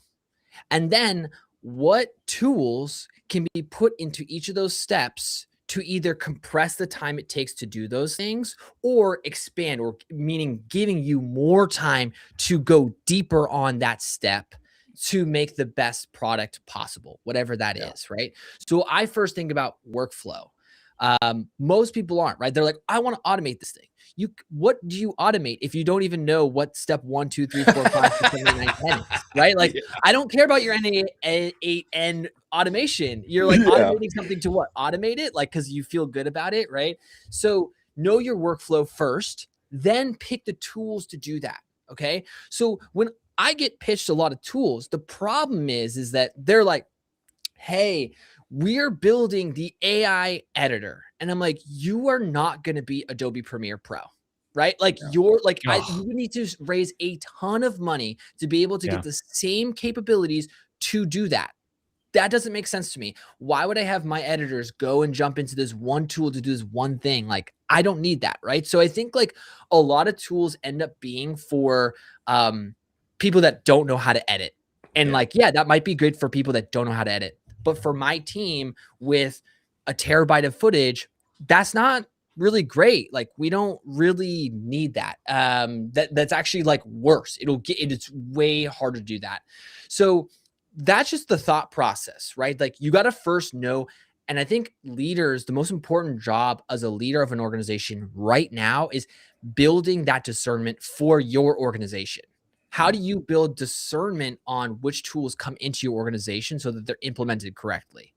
And then what tools can be put into each of those steps to either compress the time it takes to do those things or expand, or meaning giving you more time to go deeper on that step to make the best product possible, whatever that is, right? So I first think about workflow. Most people aren't, right? They're like, I want to automate this thing. What do you automate if you don't even know what step 1, 2, 3, 4, 5, 6, 7, 8, 9, 10 is, right? Like, I don't care about your N8N automation. You're like automating something to what? Automate it, like, because you feel good about it, right? So know your workflow first, then pick the tools to do that. Okay. So when I get pitched a lot of tools, the problem is that they're like, hey, we're building the AI editor. And I'm like, you are not going to be Adobe Premiere Pro, right? Like you're like, you would need to raise a ton of money to be able to get the same capabilities to do that. That doesn't make sense to me. Why would I have my editors go and jump into this one tool to do this one thing? Like, I don't need that, right? So I think like a lot of tools end up being for people that don't know how to edit. And like, that might be good for people that don't know how to edit. But for my team with a terabyte of footage, that's not really great. Like, we don't really need that. That's actually like worse. It's way harder to do that. So that's just the thought process, right? Like, you got to first know. And I think leaders, the most important job as a leader of an organization right now is building that discernment for your organization. How do you build discernment on which tools come into your organization so that they're implemented correctly?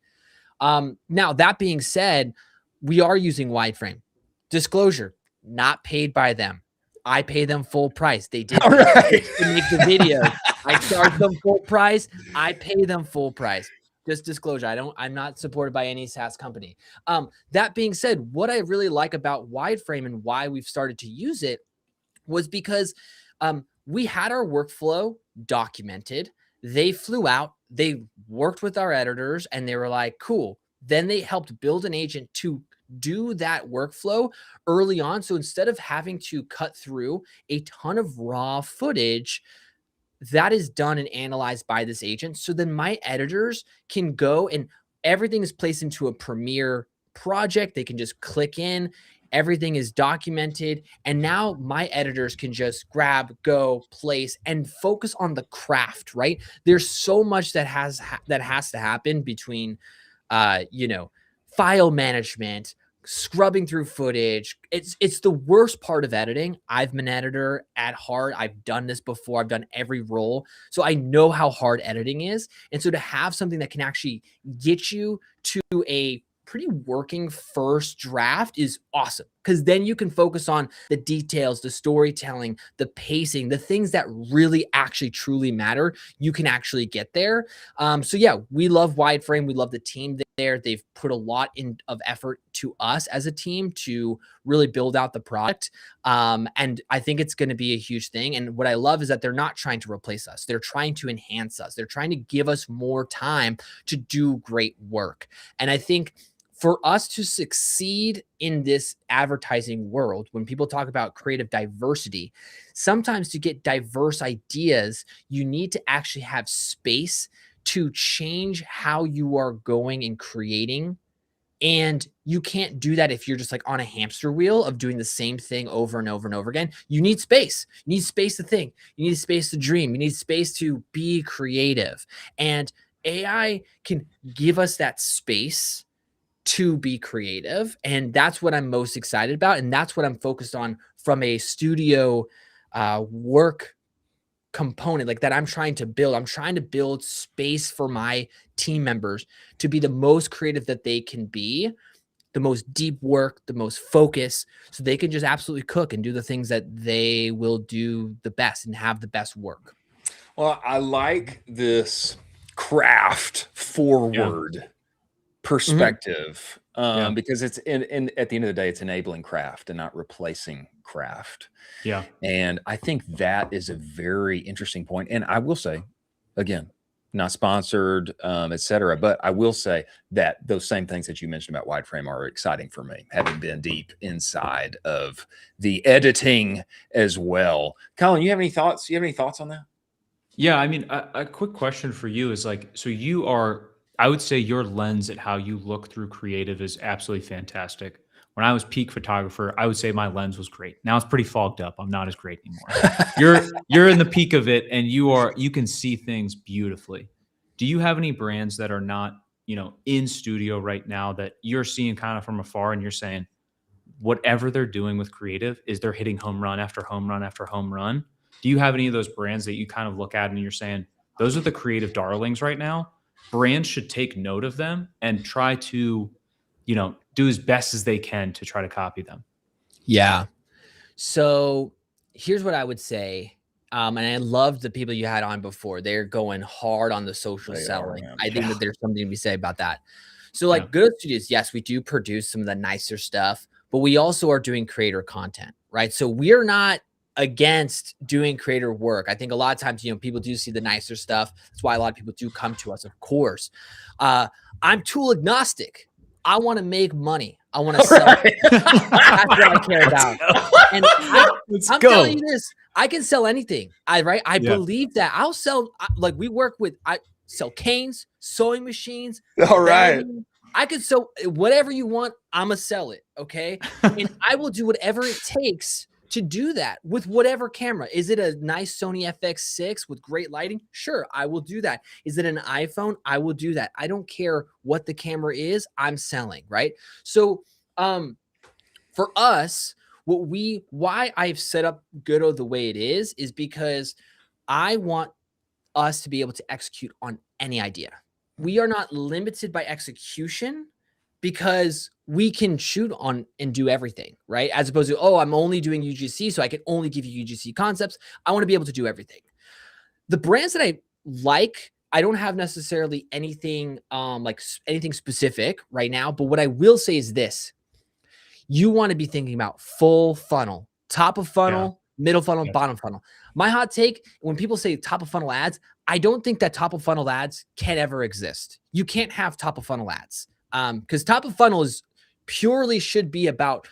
Now, that being said, we are using Wideframe. Disclosure, not paid by them. I pay them full price. They did to make the video. I charge them full price. I pay them full price. Just disclosure. I'm not supported by any SaaS company. That being said, what I really like about Wideframe and why we've started to use it was because we had our workflow documented. They flew out, they worked with our editors, and they were like, cool. Then they helped build an agent to do that workflow early on. So instead of having to cut through a ton of raw footage, that is done and analyzed by this agent. So then my editors can go and everything is placed into a Premiere project. They can just click in. Everything is documented. And now my editors can just grab, go, place, and focus on the craft, right? There's so much that has to happen between, file management, scrubbing through footage. It's the worst part of editing. I've been an editor at heart. I've done this before. I've done every role. So I know how hard editing is. And so to have something that can actually get you to a pretty working first draft is awesome, because then you can focus on the details, the storytelling, the pacing, the things that really actually truly matter. You can actually get there. So yeah, we love Wideframe. We love the team there. They've put a lot of effort to us as a team to really build out the product. And I think it's going to be a huge thing. And what I love is that they're not trying to replace us. They're trying to enhance us. They're trying to give us more time to do great work. And I think for us to succeed in this advertising world, when people talk about creative diversity, sometimes to get diverse ideas, you need to actually have space to change how you are going and creating. And you can't do that if you're just like on a hamster wheel of doing the same thing over and over and over again. You need space. You need space to think. You need space to dream. You need space to be creative. And AI can give us that space to be creative. And that's what I'm most excited about. And that's what I'm focused on from a studio work component, like that I'm trying to build. I'm trying to build space for my team members to be the most creative that they can be, the most deep work, the most focus, so they can just absolutely cook and do the things that they will do the best and have the best work. Well, I like this craft forward perspective because it's in at the end of the day, it's enabling craft and not replacing craft. Yeah. And I think that is a very interesting point. And I will say, again, not sponsored, etc. But I will say that those same things that you mentioned about wide frame are exciting for me, having been deep inside of the editing as well. Colin, you have any thoughts? You have any thoughts on that? Yeah. I mean, a quick question for you is like, so you are, I would say your lens at how you look through creative is absolutely fantastic. When I was peak photographer, I would say my lens was great. Now it's pretty fogged up. I'm not as great anymore. You're in the peak of it, and you can see things beautifully. Do you have any brands that are not, in studio right now that you're seeing kind of from afar and you're saying whatever they're doing with creative is they're hitting home run after home run after home run? Do you have any of those brands that you kind of look at and you're saying those are the creative darlings right now? Brands should take note of them and try to, do as best as they can to try to copy them. Yeah. So here's what I would say. And I loved the people you had on before. They're going hard on the social selling. I think that there's something to be said about that. So like Goodo Studios, yes, we do produce some of the nicer stuff, but we also are doing creator content, right? So we're not against doing creator work. I think a lot of times, people do see the nicer stuff. That's why a lot of people do come to us, of course. I'm tool agnostic. I want to make money. I want to sell. Right. That's what I care about. And I'm telling you this, I can sell anything. I believe that. I'll sell, like I sell canes, sewing machines. All right. I could sell whatever you want. I'm going to sell it. Okay. And I will do whatever it takes to do that with whatever camera. Is it a nice Sony FX6 with great lighting? Sure, I will do that. Is it an iPhone? I will do that. I don't care what the camera is, I'm selling, right? So for us, why I've set up Goodo the way it is because I want us to be able to execute on any idea. We are not limited by execution because we can shoot on and do everything, right? As opposed to, I'm only doing UGC, so I can only give you UGC concepts. I want to be able to do everything. The brands that I like, I don't have necessarily anything like anything specific right now, but what I will say is this. You want to be thinking about full funnel, top of funnel, middle funnel, bottom funnel. My hot take, when people say top of funnel ads, I don't think that top of funnel ads can ever exist. You can't have top of funnel ads. Because top of funnel should be about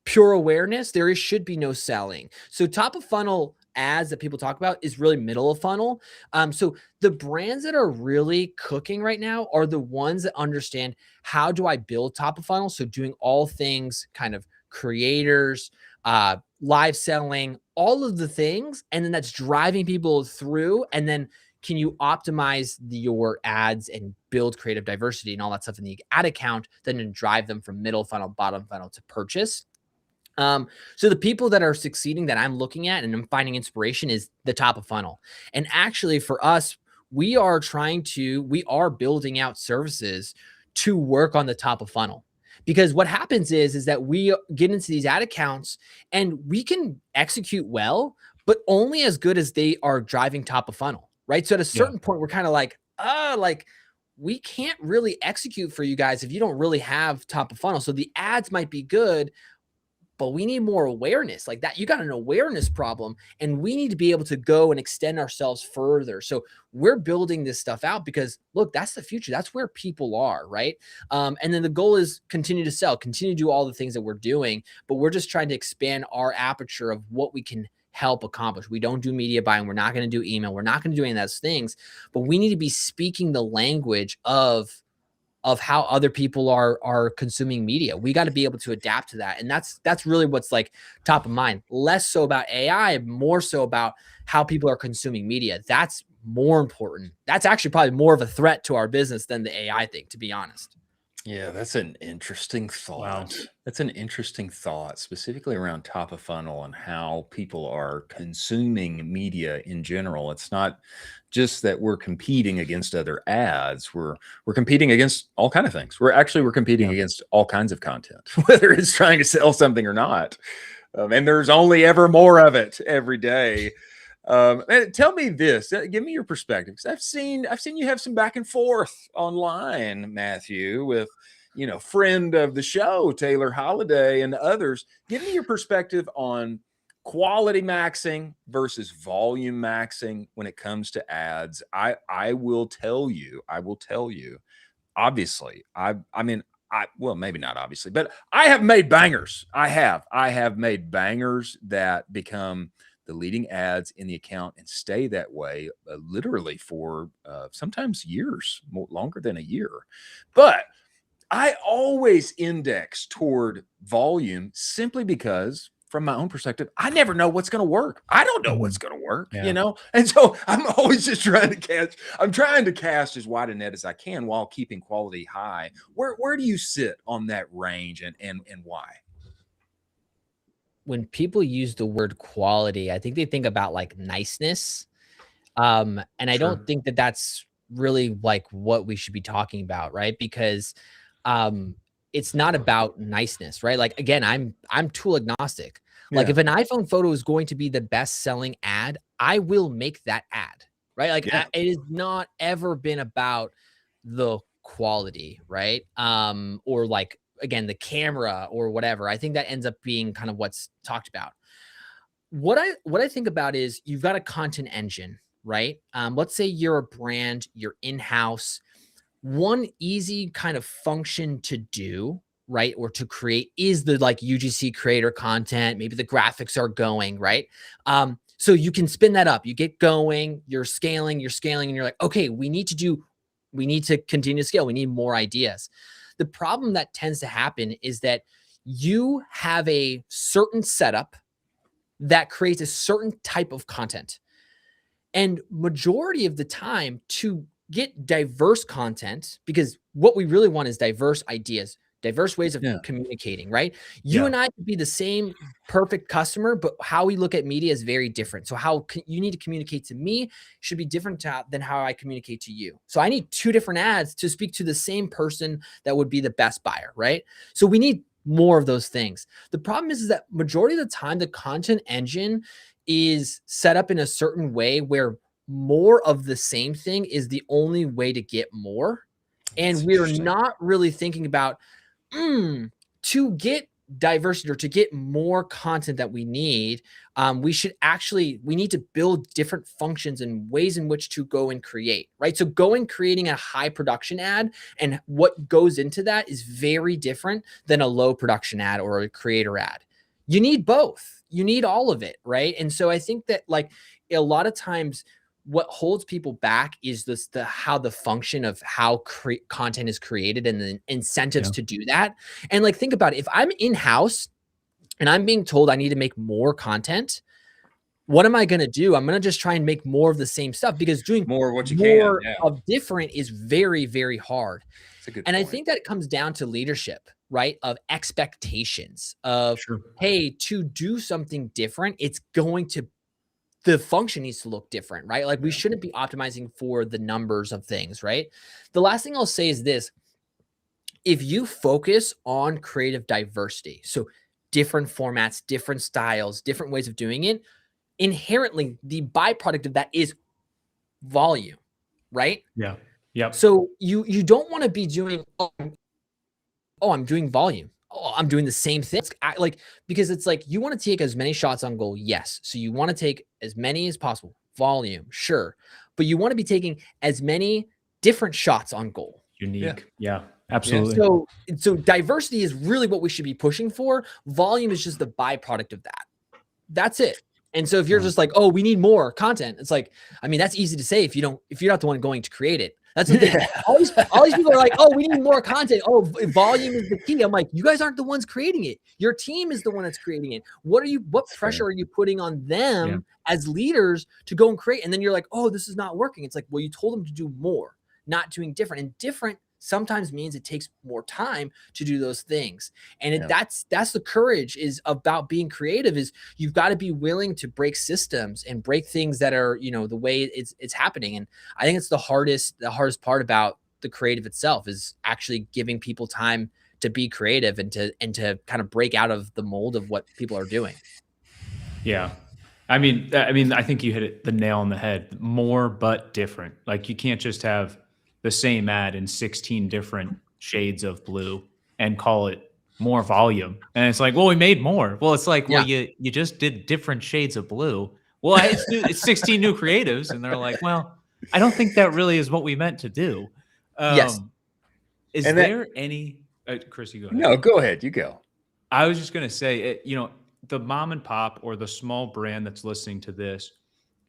pure awareness. There should be no selling. So top of funnel ads that people talk about is really middle of funnel. So the brands that are really cooking right now are the ones that understand how do I build top of funnel. So doing all things kind of creators, live selling, all of the things. And then that's driving people through. And then can you optimize your ads and build creative diversity and all that stuff in the ad account, then drive them from middle funnel, bottom funnel to purchase? So the people that are succeeding that I'm looking at and I'm finding inspiration is the top of funnel. And actually for us, we are building out services to work on the top of funnel. Because what happens is that we get into these ad accounts and we can execute well, but only as good as they are driving top of funnel. Right. So at a certain point, we're kind of like, we can't really execute for you guys if you don't really have top of funnel. So the ads might be good, but we need more awareness like that. You got an awareness problem, and we need to be able to go and extend ourselves further. So we're building this stuff out because look, that's the future. That's where people are, right? And then the goal is continue to sell, continue to do all the things that we're doing, but we're just trying to expand our aperture of what we can help accomplish. We don't do media buying. We're not going to do email. We're not going to do any of those things, but we need to be speaking the language of how other people are consuming media. We got to be able to adapt to that. And that's really what's like top of mind. Less so about AI, more so about how people are consuming media. That's more important. That's actually probably more of a threat to our business than the AI thing, to be honest. Yeah, that's an interesting thought. Wow. That's an interesting thought, specifically around top of funnel and how people are consuming media in general. It's not just that we're competing against other ads. We're competing against all kinds of things. We're competing against all kinds of content, whether it's trying to sell something or not. And there's only ever more of it every day. And tell me this, give me your perspective. 'Cause I've seen you have some back and forth online, Matthew, with, friend of the show, Taylor Holiday, and others. Give me your perspective on quality maxing versus volume maxing when it comes to ads. I will tell you, obviously, well, maybe not obviously, but I have made bangers. I have made bangers that become the leading ads in the account and stay that way literally for sometimes years, longer than a year. But I always index toward volume simply because, from my own perspective, I never know what's going to work. I don't know what's going to work, And so I'm always just trying to cast as wide a net as I can while keeping quality high. Where do you sit on that range and why? When people use the word quality, I think they think about like niceness. And I don't think that that's really like what we should be talking about, right? Because it's not about niceness, right? Like, again, I'm tool agnostic. Like if an iPhone photo is going to be the best selling ad, I will make that ad, right? Like it has not ever been about the quality, right? Or like, again, the camera or whatever. I think that ends up being kind of what's talked about. What I think about is you've got a content engine, right? Let's say you're a brand, you're in-house. One easy kind of function to do, right, or to create is the like UGC creator content. Maybe the graphics are going, right? So you can spin that up. You get going, you're scaling, and you're like, okay, we need to continue to scale. We need more ideas. The problem that tends to happen is that you have a certain setup that creates a certain type of content. And majority of the time, to get diverse content, because what we really want is diverse ideas, diverse ways of communicating, right? You and I could be the same perfect customer, but how we look at media is very different. So how you need to communicate to me should be different than how I communicate to you. So I need two different ads to speak to the same person that would be the best buyer, right? So we need more of those things. The problem is that majority of the time, the content engine is set up in a certain way where more of the same thing is the only way to get more. And we're not really thinking about, to get diversity or to get more content that we need, we need to build different functions and ways in which to go and create, right? So going creating a high production ad and what goes into that is very different than a low production ad or a creator ad. You need both. You need all of it, right? And so I think that like a lot of times what holds people back is how the function of how content is created and the incentives to do that. And like, think about it. If I'm in-house and I'm being told I need to make more content, what am I going to do? I'm going to just try and make more of the same stuff, because doing more of different is very, very hard. And I think that it comes down to leadership, right? Of expectations of, hey, to do something different, the function needs to look different, right? Like we shouldn't be optimizing for the numbers of things, right? The last thing I'll say is this. If you focus on creative diversity, so different formats, different styles, different ways of doing it, inherently the byproduct of that is volume, right? Yeah. Yep. So you don't want to be doing, oh, I'm doing volume. Oh, I'm doing the same thing. Like, because it's like, you want to take as many shots on goal. Yes. So you want to take as many as possible. Volume, sure. But you want to be taking as many different shots on goal. Unique. Yeah, absolutely. So diversity is really what we should be pushing for. Volume is just the byproduct of that. That's it. And so if you're just like, oh, we need more content, it's like, I mean, that's easy to say if you're not the one going to create it. That's the thing. All these people are like, oh, we need more content. Oh, volume is the key. I'm like, you guys aren't the ones creating it. Your team is the one that's creating it. What pressure are you putting on them as leaders to go and create? And then you're like, oh, this is not working. It's like, well, you told them to do more, not doing different. And different sometimes means it takes more time to do those things. And that's the courage is about being creative, is you've got to be willing to break systems and break things that are, the way it's happening. And I think it's the hardest part about the creative itself, is actually giving people time to be creative and to kind of break out of the mold of what people are doing. Yeah. I mean, I think you hit the nail on the head. More, but different. Like, you can't just have the same ad in 16 different shades of blue and call it more volume. And it's like, well, we made more. Well, it's like, well, you just did different shades of blue. Well, it's 16 new creatives. And they're like, well, I don't think that really is what we meant to do. Yes. Is there any, Chris, you go ahead. No, go ahead. You go. I was just going to say, the mom and pop or the small brand that's listening to this,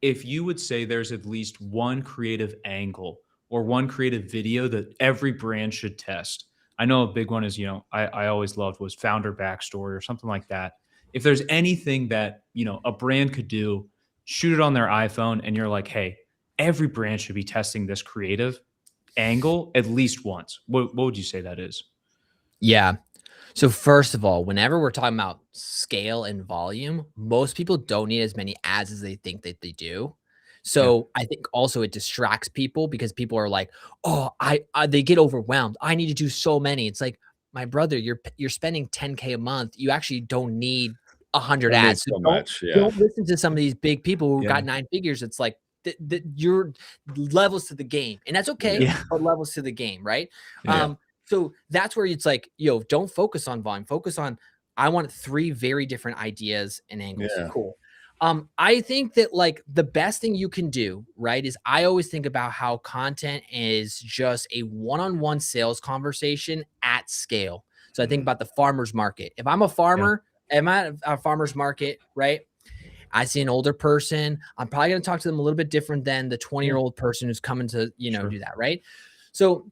if you would say there's at least one creative angle or one creative video that every brand should test. I know a big one is, I always loved was founder backstory or something like that. If there's anything that, a brand could do, shoot it on their iPhone and you're like, hey, every brand should be testing this creative angle at least once. What would you say that is? Yeah. So first of all, whenever we're talking about scale and volume, most people don't need as many ads as they think that they do. So I think also it distracts people because people are like, oh, they get overwhelmed. I need to do so many. It's like, my brother, you're spending 10K a month. You actually don't need 100 ads. So much. Don't listen to some of these big people who got 9 figures. It's like you're levels to the game, and that's okay. But levels to the game, right? So that's where it's like, don't focus on volume. Focus on, I want 3 very different ideas and angles. Cool. I think that like the best thing you can do, right, is I always think about how content is just a one-on-one sales conversation at scale. So I think about the farmer's market. If I'm a farmer, I'm at a farmer's market, right? I see an older person. I'm probably going to talk to them a little bit different than the 20-year-old person who's coming to, do that, right? So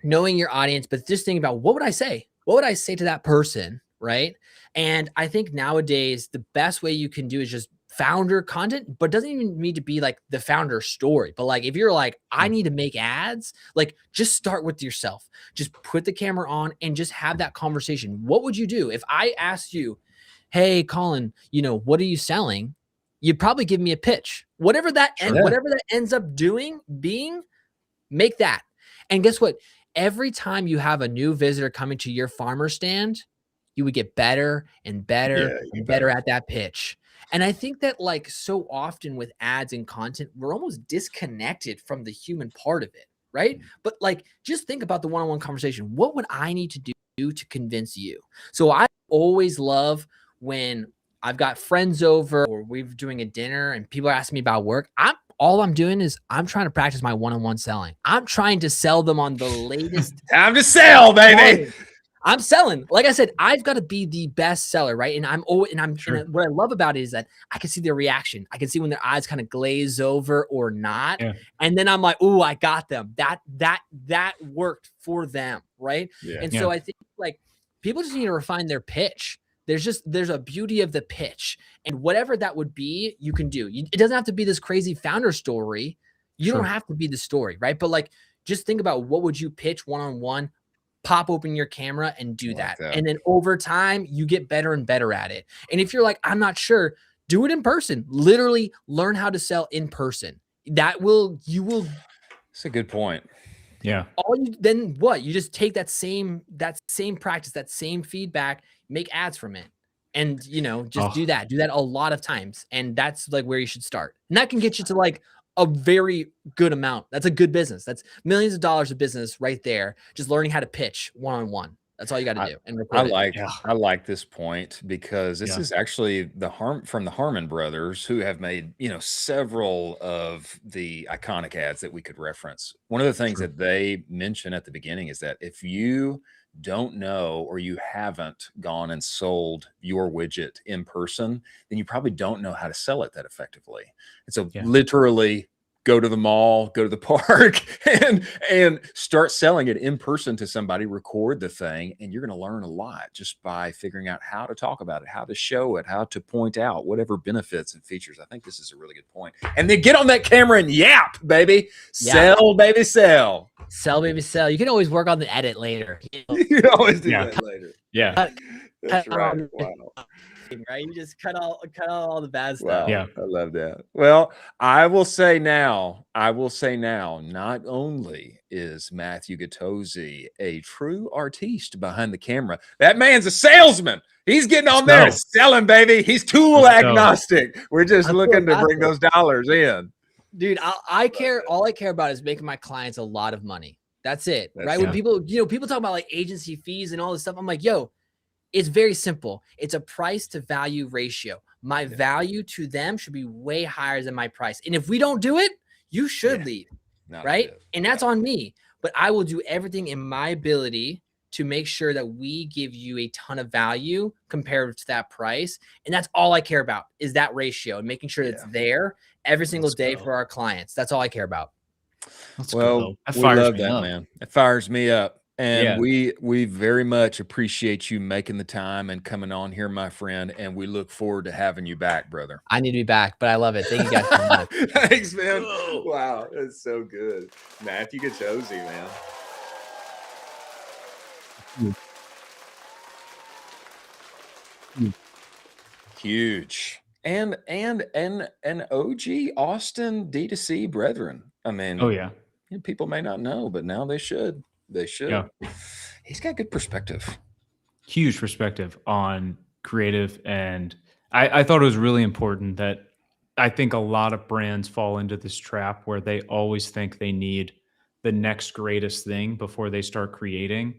knowing your audience, but just thinking about what would I say? What would I say to that person, right? And I think nowadays the best way you can do is just founder content, but it doesn't even need to be like the founder story. But like, if you're like, I need to make ads, like just start with yourself. Just put the camera on and just have that conversation. What would you do if I asked you, hey, Colin, what are you selling? You'd probably give me a pitch. Whatever that ends up being, make that. And guess what? Every time you have a new visitor coming to your farmer stand, you would get better and better and better at that pitch. And I think that like so often with ads and content, we're almost disconnected from the human part of it, right? But like, just think about the one-on-one conversation. What would I need to do to convince you? So I always love when I've got friends over or we're doing a dinner and people are asking me about work. All I'm doing is I'm trying to practice my one-on-one selling. I'm trying to sell them on the latest. Time to sell, baby. I'm selling. Like I said, I've got to be the best seller, right? And what I love about it is that I can see their reaction. I can see when their eyes kind of glaze over or not. Yeah. And then I'm like, ooh, I got them. That worked for them, right? Yeah. And so I think like people just need to refine their pitch. There's a beauty of the pitch, and whatever that would be, you can do. It doesn't have to be this crazy founder story. You don't have to be the story, right? But like, just think about what would you pitch one-on-one, pop open your camera and do that. And then over time, you get better and better at it. And if you're like, I'm not sure, do it in person. Literally learn how to sell in person. You will. That's a good point. Yeah. You just take that same practice, that same feedback, make ads from it. And, do that a lot of times. And that's like where you should start. And that can get you to like a very good amount. That's a good business. That's millions of dollars of business right there. Just learning how to pitch one-on-one. That's all you got to do. And record I like this point because this is actually from the Harmon brothers, who have made, several of the iconic ads that we could reference. One of the things that they mention at the beginning is that if you don't know, or you haven't gone and sold your widget in person, then you probably don't know how to sell it that effectively. And so literally go to the mall, go to the park, and start selling it in person to somebody, record the thing, and you're going to learn a lot just by figuring out how to talk about it, how to show it, how to point out whatever benefits and features. I think this is a really good point. And then get on that camera and yap, baby. Sell, baby, sell. Sell, baby, sell. You can always work on the edit later. You can always do that later. Yeah. That's right. Wow. Right? You just cut out all the bad stuff. Wow. Yeah. I love that. Well, I will say now, not only is Matthew Gattozzi a true artiste behind the camera, that man's a salesman. He's getting on there and selling, baby. He's tool agnostic. We're just looking to bring those dollars in. Dude, all I care about is making my clients a lot of money. That's it. Right? When people talk about like agency fees and all this stuff, I'm like, yo, it's very simple. It's a price to value ratio. My value to them should be way higher than my price. And if we don't do it, you should leave. Right? And that's on me. But I will do everything in my ability to make sure that we give you a ton of value compared to that price. And that's all I care about, is that ratio and making sure it's there every single day for our clients. That's all I care about. Well, we love that, man. It fires me up. And we very much appreciate you making the time and coming on here, my friend. And we look forward to having you back, brother. I need to be back, but I love it. Thank you guys so much. Thanks, man. Wow, that's so good. Matthew Gattozzi, man. Huge. And an OG Austin D2C brethren. I mean, people may not know, but now they should. They should. Yeah. He's got good perspective. Huge perspective on creative. And I thought it was really important that I think a lot of brands fall into this trap where they always think they need the next greatest thing before they start creating,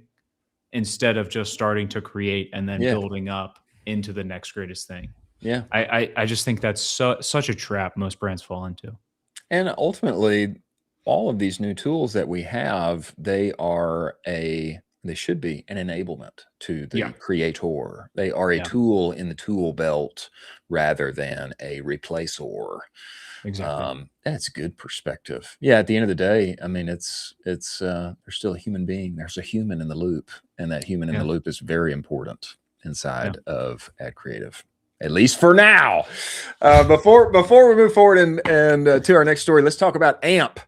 instead of just starting to create and then building up into the next greatest thing. Yeah. I just think that's such a trap most brands fall into. And ultimately, all of these new tools that we have, they should be an enablement to the creator. They are a tool in the tool belt rather than a replacer. Exactly. That's good perspective. Yeah. At the end of the day, I mean, it's there's still a human being. There's a human in the loop, and that human in the loop is very important inside of Ad Creative. At least for now. Before we move forward and to our next story, let's talk about AMP.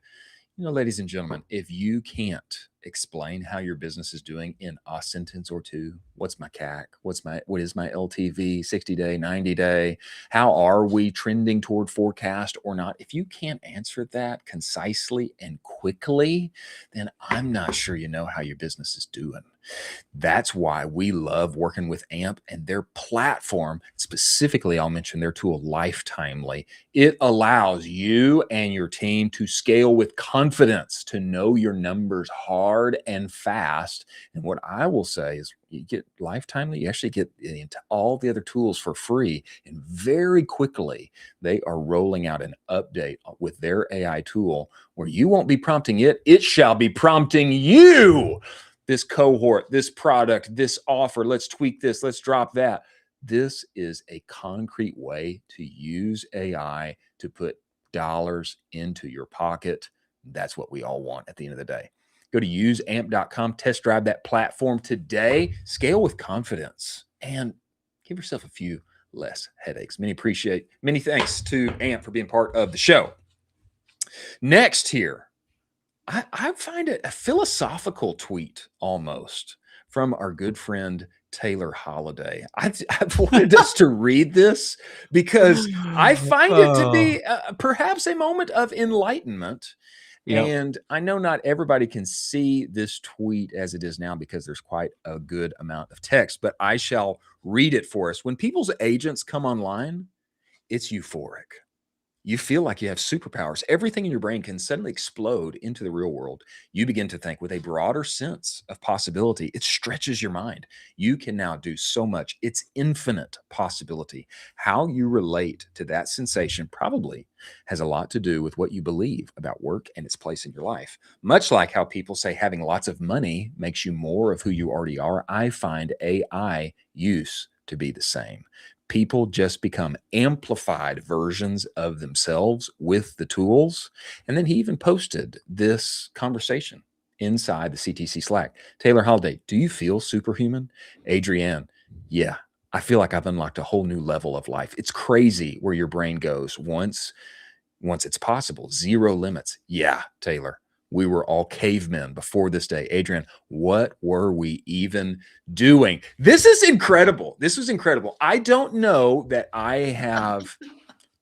Ladies and gentlemen, if you can't explain how your business is doing in a sentence or two, what's my CAC? What is my LTV, 60-day, 90-day? How are we trending toward forecast or not? If you can't answer that concisely and quickly, then I'm not sure you know how your business is doing. That's why we love working with AMP and their platform. Specifically, I'll mention their tool, Lifetimely. It allows you and your team to scale with confidence, to know your numbers hard and fast. And what I will say is, you get Lifetimely, you actually get into all the other tools for free. And very quickly, they are rolling out an update with their AI tool where you won't be prompting it. It shall be prompting you. This cohort, this product, this offer, let's tweak this, let's drop that. This is a concrete way to use AI to put dollars into your pocket. That's what we all want at the end of the day. Go to useamp.com, test drive that platform today, scale with confidence, and give yourself a few less headaches. Many thanks to AMP for being part of the show. Next here, I find it a philosophical tweet almost from our good friend Taylor Holiday. I've wanted us to read this because I find it to be perhaps a moment of enlightenment. Yep. And I know not everybody can see this tweet as it is now because there's quite a good amount of text, but I shall read it for us. When people's agents come online, it's euphoric. You feel like you have superpowers. Everything in your brain can suddenly explode into the real world. You begin to think with a broader sense of possibility. It stretches your mind. You can now do so much. It's infinite possibility. How you relate to that sensation probably has a lot to do with what you believe about work and its place in your life. Much like how people say having lots of money makes you more of who you already are, I find AI use to be the same. People just become amplified versions of themselves with the tools. And then he even posted this conversation inside the CTC Slack. Taylor Holiday, do you feel superhuman? Adrienne, yeah, I feel like I've unlocked a whole new level of life. It's crazy where your brain goes once it's possible. Zero limits. Yeah, Taylor. We were all cavemen before this day. Adrian, what were we even doing? This is incredible. This was incredible. I don't know that I have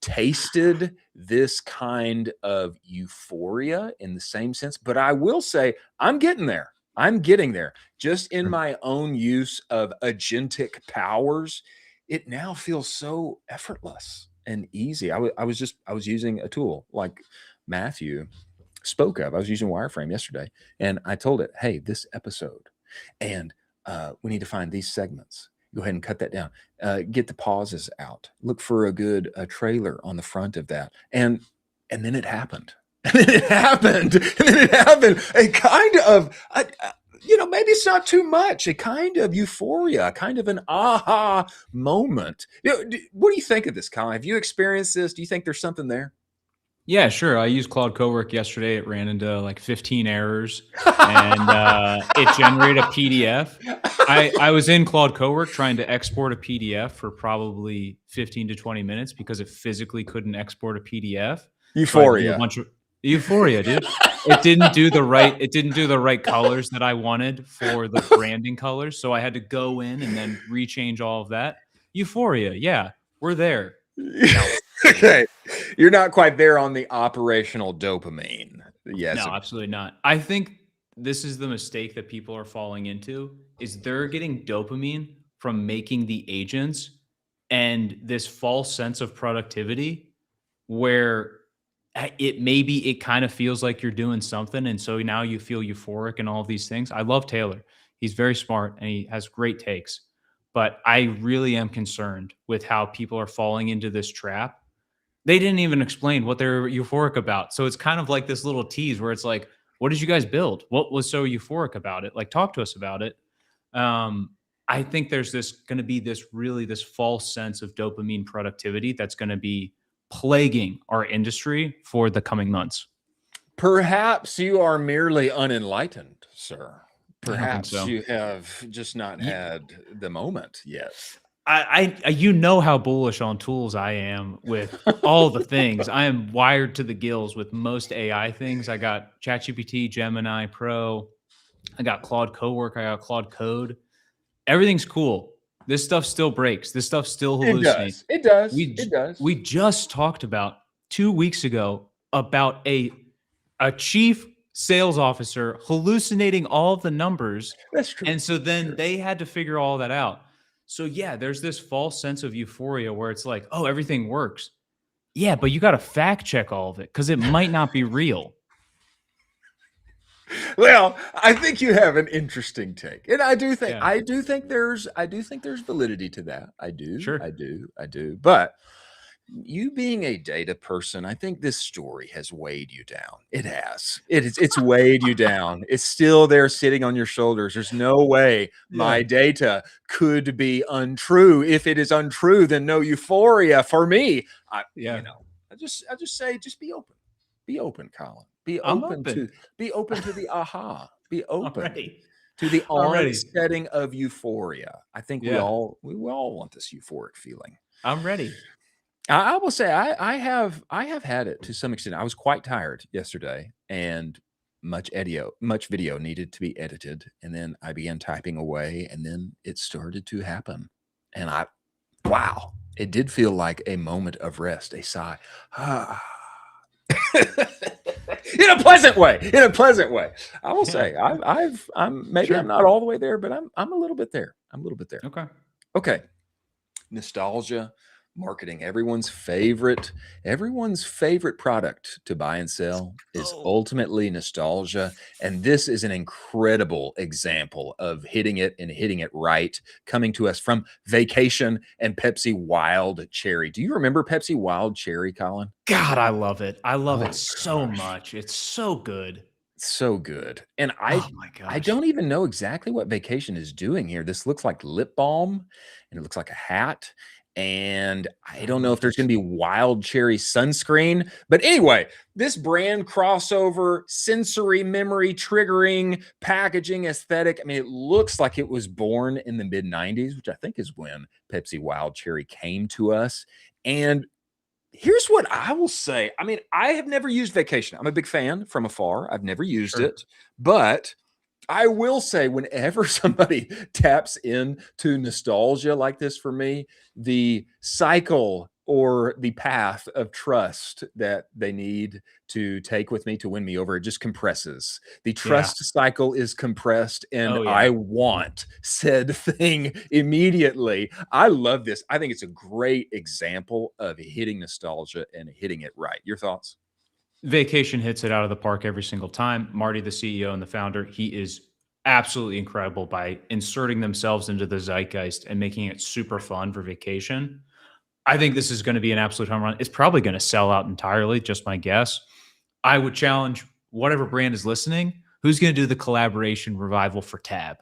tasted this kind of euphoria in the same sense, but I will say I'm getting there. I'm getting there. Just in my own use of agentic powers, it now feels so effortless and easy. I was using a tool like Matthew spoke of. I was using Wireframe yesterday, and I told it, hey, this episode, and we need to find these segments. Go ahead and cut that down. Get the pauses out. Look for a good trailer on the front of that. And then it happened. And then it happened. And then it happened. A kind of, maybe it's not too much. A kind of euphoria, a kind of an aha moment. What do you think of this, Colin? Have you experienced this? Do you think there's something there? Yeah, sure. I used Claude Cowork yesterday. It ran into like 15 errors and it generated a PDF. I was in Claude Cowork trying to export a PDF for probably 15 to 20 minutes because it physically couldn't export a PDF. Euphoria. Euphoria, dude. It didn't do the right colors that I wanted for the branding colors. So I had to go in and then rechange all of that. Euphoria. Yeah, we're there. Okay. You're not quite there on the operational dopamine. Yes. No, absolutely not. I think this is the mistake that people are falling into is they're getting dopamine from making the agents and this false sense of productivity where it kind of feels like you're doing something. And so now you feel euphoric and all of these things. I love Taylor. He's very smart and he has great takes, but I really am concerned with how people are falling into this trap. They didn't even explain what they're euphoric about. So it's kind of like this little tease where it's like, what did you guys build? What was so euphoric about it? Like, talk to us about it. I think there's going to be this false sense of dopamine productivity that's going to be plaguing our industry for the coming months. Perhaps you are merely unenlightened, sir. Perhaps so. You have just not had the moment yet. You know how bullish on tools I am with all the things. I am wired to the gills with most AI things. I got ChatGPT, Gemini Pro. I got Claude Cowork. I got Claude Code. Everything's cool. This stuff still breaks. This stuff still hallucinates. It does. We just talked about 2 weeks ago about a chief sales officer hallucinating all of the numbers. That's true. And so then they had to figure all that out. So yeah, there's this false sense of euphoria where it's like, oh, everything works. Yeah, but you got to fact check all of it because it might not be real. Well, I think you have an interesting take, and I do think there's validity to that. I do. Sure. I do. But you being a data person, I think this story has weighed you down. It has. It's weighed you down. It's still there sitting on your shoulders. There's no way my data could be untrue. If it is untrue, then no euphoria for me. I just say, just be open. Be open, Colin. Be open to the aha. Be open to the onsetting of euphoria. I think we all want this euphoric feeling. I'm ready. I will say I have had it to some extent. I was quite tired yesterday, and much video needed to be edited, and then I began typing away, and then it started to happen, and wow, it did feel like a moment of rest, a sigh, in a pleasant way. I will say I'm not all the way there, but I'm a little bit there. Okay. Okay, nostalgia. marketing. Everyone's favorite product to buy and sell is ultimately nostalgia. And this is an incredible example of hitting it and hitting it right, coming to us from Vacation and Pepsi Wild Cherry. Do you remember Pepsi Wild Cherry, Colin? God, I love it. I love it so much. It's so good. So good. And Oh my I gosh. don't even know exactly what Vacation is doing here. This looks like lip balm and it looks like a hat. And I don't know if there's going to be wild cherry sunscreen. But anyway, this brand crossover, sensory memory triggering, packaging aesthetic. I mean, it looks like it was born in the mid 90s, which I think is when Pepsi Wild Cherry came to us. And here's what I will say. I mean, I have never used Vacation. I'm a big fan from afar. I've never used it, but I will say whenever somebody taps into nostalgia like this for me, the cycle or the path of trust that they need to take with me to win me over, it just compresses. The trust cycle is compressed and I want said thing immediately. I love this. I think it's a great example of hitting nostalgia and hitting it right. Your thoughts? Vacation hits it out of the park every single time. Marty, the CEO and the founder, he is absolutely incredible by inserting themselves into the zeitgeist and making it super fun for Vacation. I think this is going to be an absolute home run. It's probably going to sell out entirely, just my guess. I would challenge whatever brand is listening, who's going to do the collaboration revival for Tab?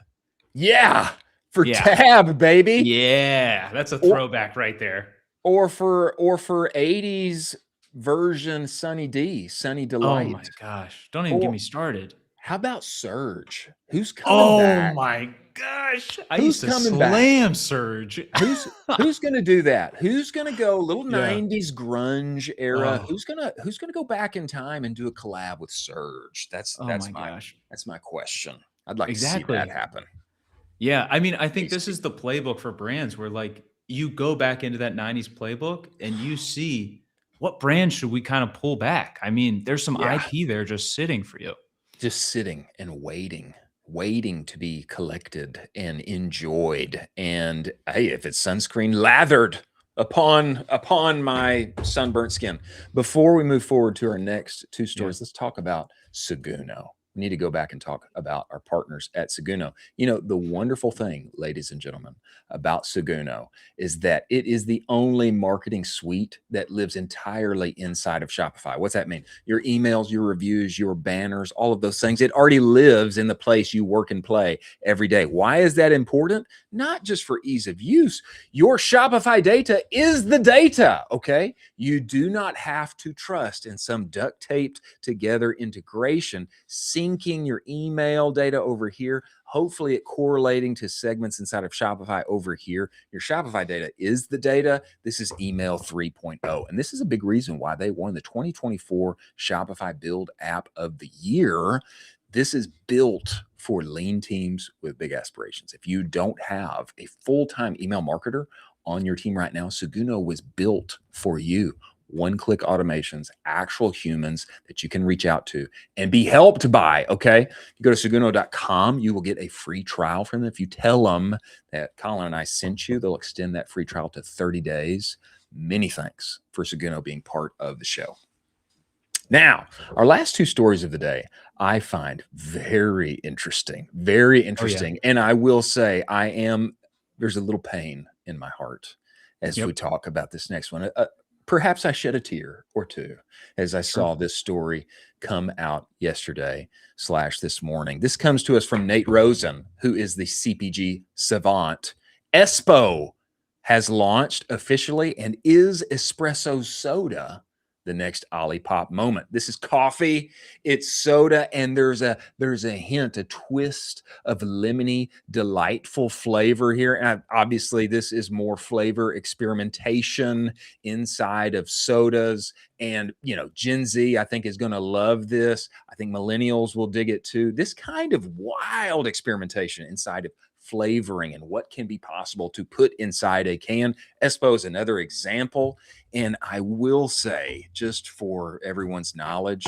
Yeah, for Tab, baby. Yeah, that's a throwback right there. Or for 80s version Sunny Delight. Oh my gosh. Don't even get me started. How about Surge? Who's coming back? Oh my gosh. I used to slam Surge. Who's going to do that? Who's going to go a little 90s grunge era? Who's going to go back in time and do a collab with Surge? That's my question. I'd like to see that happen. Yeah, I mean, I think this is the playbook for brands where like you go back into that 90s playbook and you see what brand should we kind of pull back? I mean, there's some IP there just sitting for you. Just sitting and waiting to be collected and enjoyed. And hey, if it's sunscreen lathered upon my sunburnt skin. Before we move forward to our next two stories, let's talk about Seguno. We need to go back and talk about our partners at Seguno. You know, the wonderful thing, ladies and gentlemen, about Seguno is that it is the only marketing suite that lives entirely inside of Shopify. What's that mean? Your emails, your reviews, your banners, all of those things, it already lives in the place you work and play every day. Why is that important? Not just for ease of use. Your Shopify data is the data, okay? You do not have to trust in some duct taped together integration, syncing your email data over here, hopefully it correlating to segments inside of Shopify over here. Your Shopify data is the data. This is email 3.0. And this is a big reason why they won the 2024 Shopify Build App of the Year. This is built for lean teams with big aspirations. If you don't have a full-time email marketer on your team right now, Seguno was built for you. One-click automations, actual humans that you can reach out to and be helped by, okay? You go to seguno.com, you will get a free trial from them. If you tell them that Colin and I sent you, they'll extend that free trial to 30 days. Many thanks for Seguno being part of the show. Now, our last two stories of the day, I find very interesting, And I will say there's a little pain in my heart as we talk about this next one. Perhaps I shed a tear or two as I saw this story come out yesterday / this morning. This comes to us from Nate Rosen, who is the CPG savant. Espo has launched officially, and is espresso soda the next Olipop moment? This is coffee, it's soda, and there's a hint, a twist of lemony, delightful flavor here. And obviously, this is more flavor experimentation inside of sodas. And, you know, Gen Z, I think, is going to love this. I think millennials will dig it too. This kind of wild experimentation inside of flavoring and what can be possible to put inside a can. Espo is another example. And I will say, just for everyone's knowledge,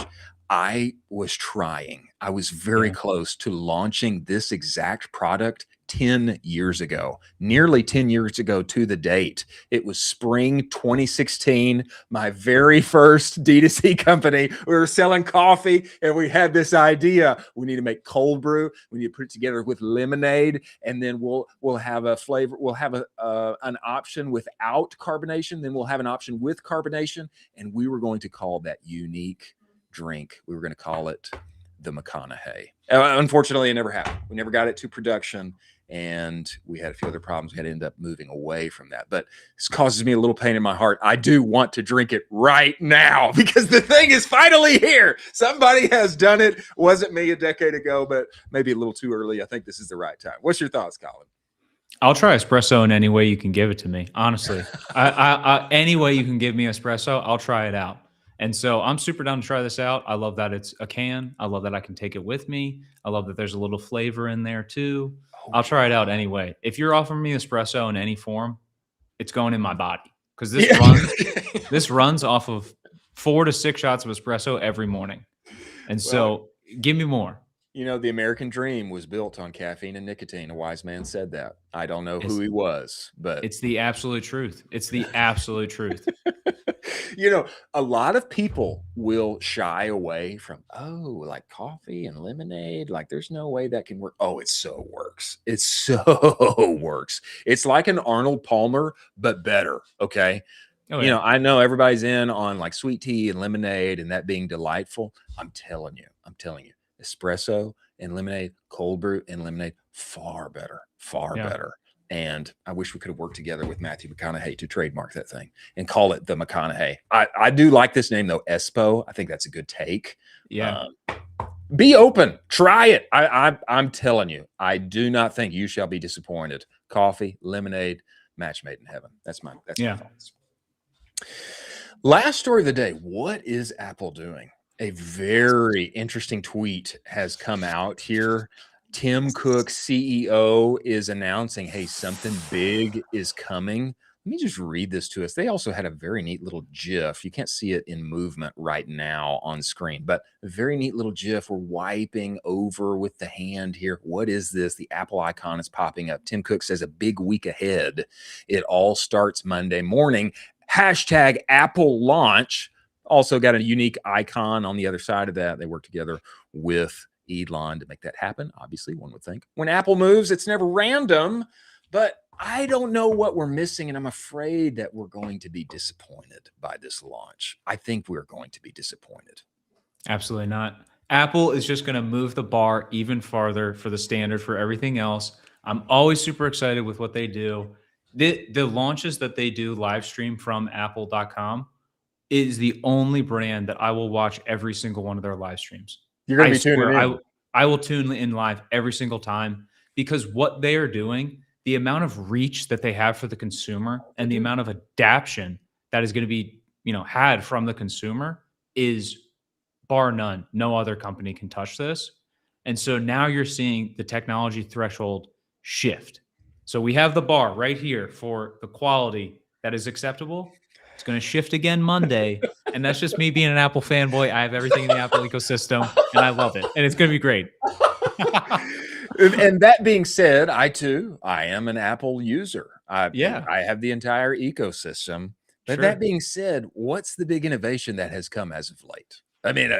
I was trying. I was very close to launching this exact product 10 years ago, nearly 10 years ago to the date. It was spring 2016, my very first D2C company. We were selling coffee and we had this idea. We need to make cold brew. We need to put it together with lemonade, and then we'll have a flavor. We'll have an option without carbonation. Then we'll have an option with carbonation, and we were going to call that unique drink. We were going to call it the McConaughey. Unfortunately, it never happened. We never got it to production, and we had a few other problems. We had to end up moving away from that. But this causes me a little pain in my heart. I do want to drink it right now because the thing is finally here. Somebody has done it. Wasn't me a decade ago, but maybe a little too early. I think this is the right time. What's your thoughts, Colin? I'll try espresso in any way you can give it to me. Honestly, any way you can give me espresso, I'll try it out. And so I'm super down to try this out. I love that it's a can. I love that I can take it with me. I love that there's a little flavor in there too. I'll try it out anyway. If you're offering me espresso in any form, it's going in my body because this runs off of 4 to 6 shots of espresso every morning. And so give me more. You know, the American dream was built on caffeine and nicotine. A wise man said that. I don't know who he was, but it's the absolute truth. It's the absolute truth. You know, a lot of people will shy away from, like coffee and lemonade. Like there's no way that can work. Oh, it so works. It so works. It's like an Arnold Palmer, but better. Okay. Oh, yeah. You know, I know everybody's in on like sweet tea and lemonade and that being delightful. I'm telling you, espresso and lemonade, cold brew and lemonade, far better, far better. And I wish we could have worked together with Matthew McConaughey to trademark that thing and call it the McConaughey. I do like this name though, Espo. I think that's a good take. Yeah. Be open, try it. I'm telling you, I do not think you shall be disappointed. Coffee, lemonade, match made in heaven. That's my thoughts. Last story of the day. What is Apple doing? A very interesting tweet has come out here. Tim Cook, CEO, is announcing, hey, something big is coming. Let me just read this to us. They also had a very neat little GIF. You can't see it in movement right now on screen, but a very neat little GIF. We're wiping over with the hand here. What is this? The Apple icon is popping up. Tim Cook says a big week ahead. It all starts Monday morning. Hashtag Apple launch. Also got a unique icon on the other side of that. They work together with Elon to make that happen. Obviously, one would think when Apple moves, it's never random, but I don't know what we're missing. And I'm afraid that we're going to be disappointed by this launch. I think we're going to be disappointed. Absolutely not. Apple is just going to move the bar even farther for the standard for everything else. I'm always super excited with what they do. The launches that they do live stream from apple.com is the only brand that I will watch every single one of their live streams. You're going to be tuning in. I will tune in live every single time because what they are doing, the amount of reach that they have for the consumer and the amount of adaption that is going to be, had from the consumer is bar none. No other company can touch this. And so now you're seeing the technology threshold shift. So we have the bar right here for the quality that is acceptable. It's going to shift again Monday. And that's just me being an Apple fanboy. I have everything in the Apple ecosystem and I love it. And it's going to be great. And that being said, I am an Apple user. I have the entire ecosystem. But that being said, what's the big innovation that has come as of late? I mean,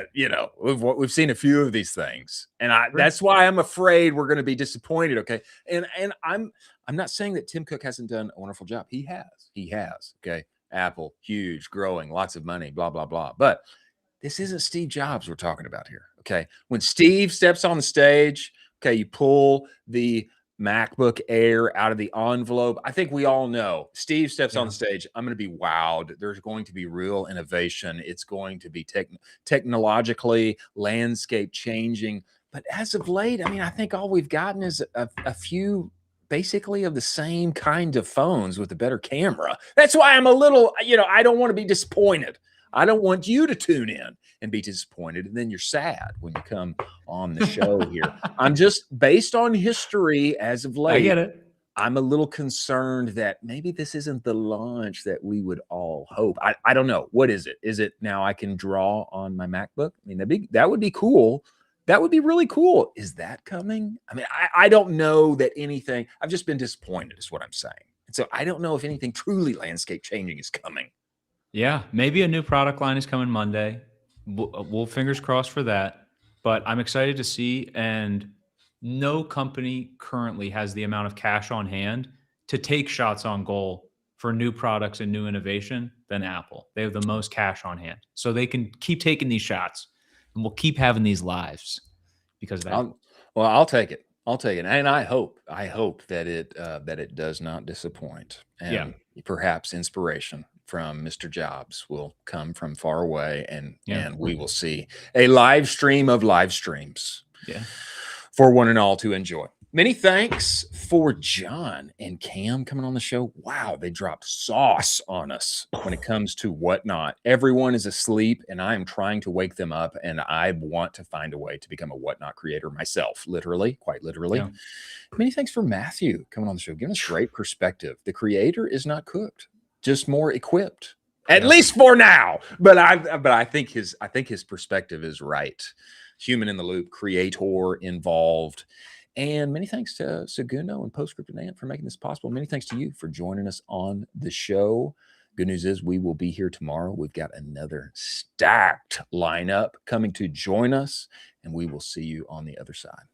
we've seen a few of these things, and that's why I'm afraid we're going to be disappointed. Okay, and I'm not saying that Tim Cook hasn't done a wonderful job. He has. Okay, Apple, huge, growing, lots of money, blah blah blah. But this isn't Steve Jobs we're talking about here. Okay, when Steve steps on the stage, okay, you pull the MacBook Air out of the envelope. I think we all know Steve steps on the stage. I'm going to be wowed. There's going to be real innovation. It's going to be technologically landscape changing. But as of late, I mean, I think all we've gotten is a few basically of the same kind of phones with a better camera. That's why I'm a little, I don't want to be disappointed. I don't want you to tune in and be disappointed. And then you're sad when you come on the show here. I'm just based on history as of late. I get it. I'm a little concerned that maybe this isn't the launch that we would all hope. I don't know. What is it? Is it now I can draw on my MacBook? I mean, that would be cool. That would be really cool. Is that coming? I mean, I don't know that anything. I've just been disappointed is what I'm saying. And so I don't know if anything truly landscape changing is coming. Yeah, maybe a new product line is coming Monday. We'll fingers crossed for that. But I'm excited to see, and no company currently has the amount of cash on hand to take shots on goal for new products and new innovation than Apple. They have the most cash on hand. So they can keep taking these shots, and we'll keep having these lives because of that. I'll take it. I'll take it. And I hope that it does not disappoint. And perhaps inspiration from Mr. Jobs will come from far away, and we will see a live stream of live streams for one and all to enjoy. Many thanks for John and Cam coming on the show. Wow, they dropped sauce on us when it comes to whatnot. Everyone is asleep, and I am trying to wake them up, and I want to find a way to become a whatnot creator myself, literally, quite literally. Yeah. Many thanks for Matthew coming on the show, giving us great perspective. The creator is not cooked, just more equipped, at least for now. But I think his perspective is right. Human in the loop, creator involved. And many thanks to Segundo and Postscript and Ant for making this possible. Many thanks to you for joining us on the show. Good news is we will be here tomorrow. We've got another stacked lineup coming to join us, and we will see you on the other side.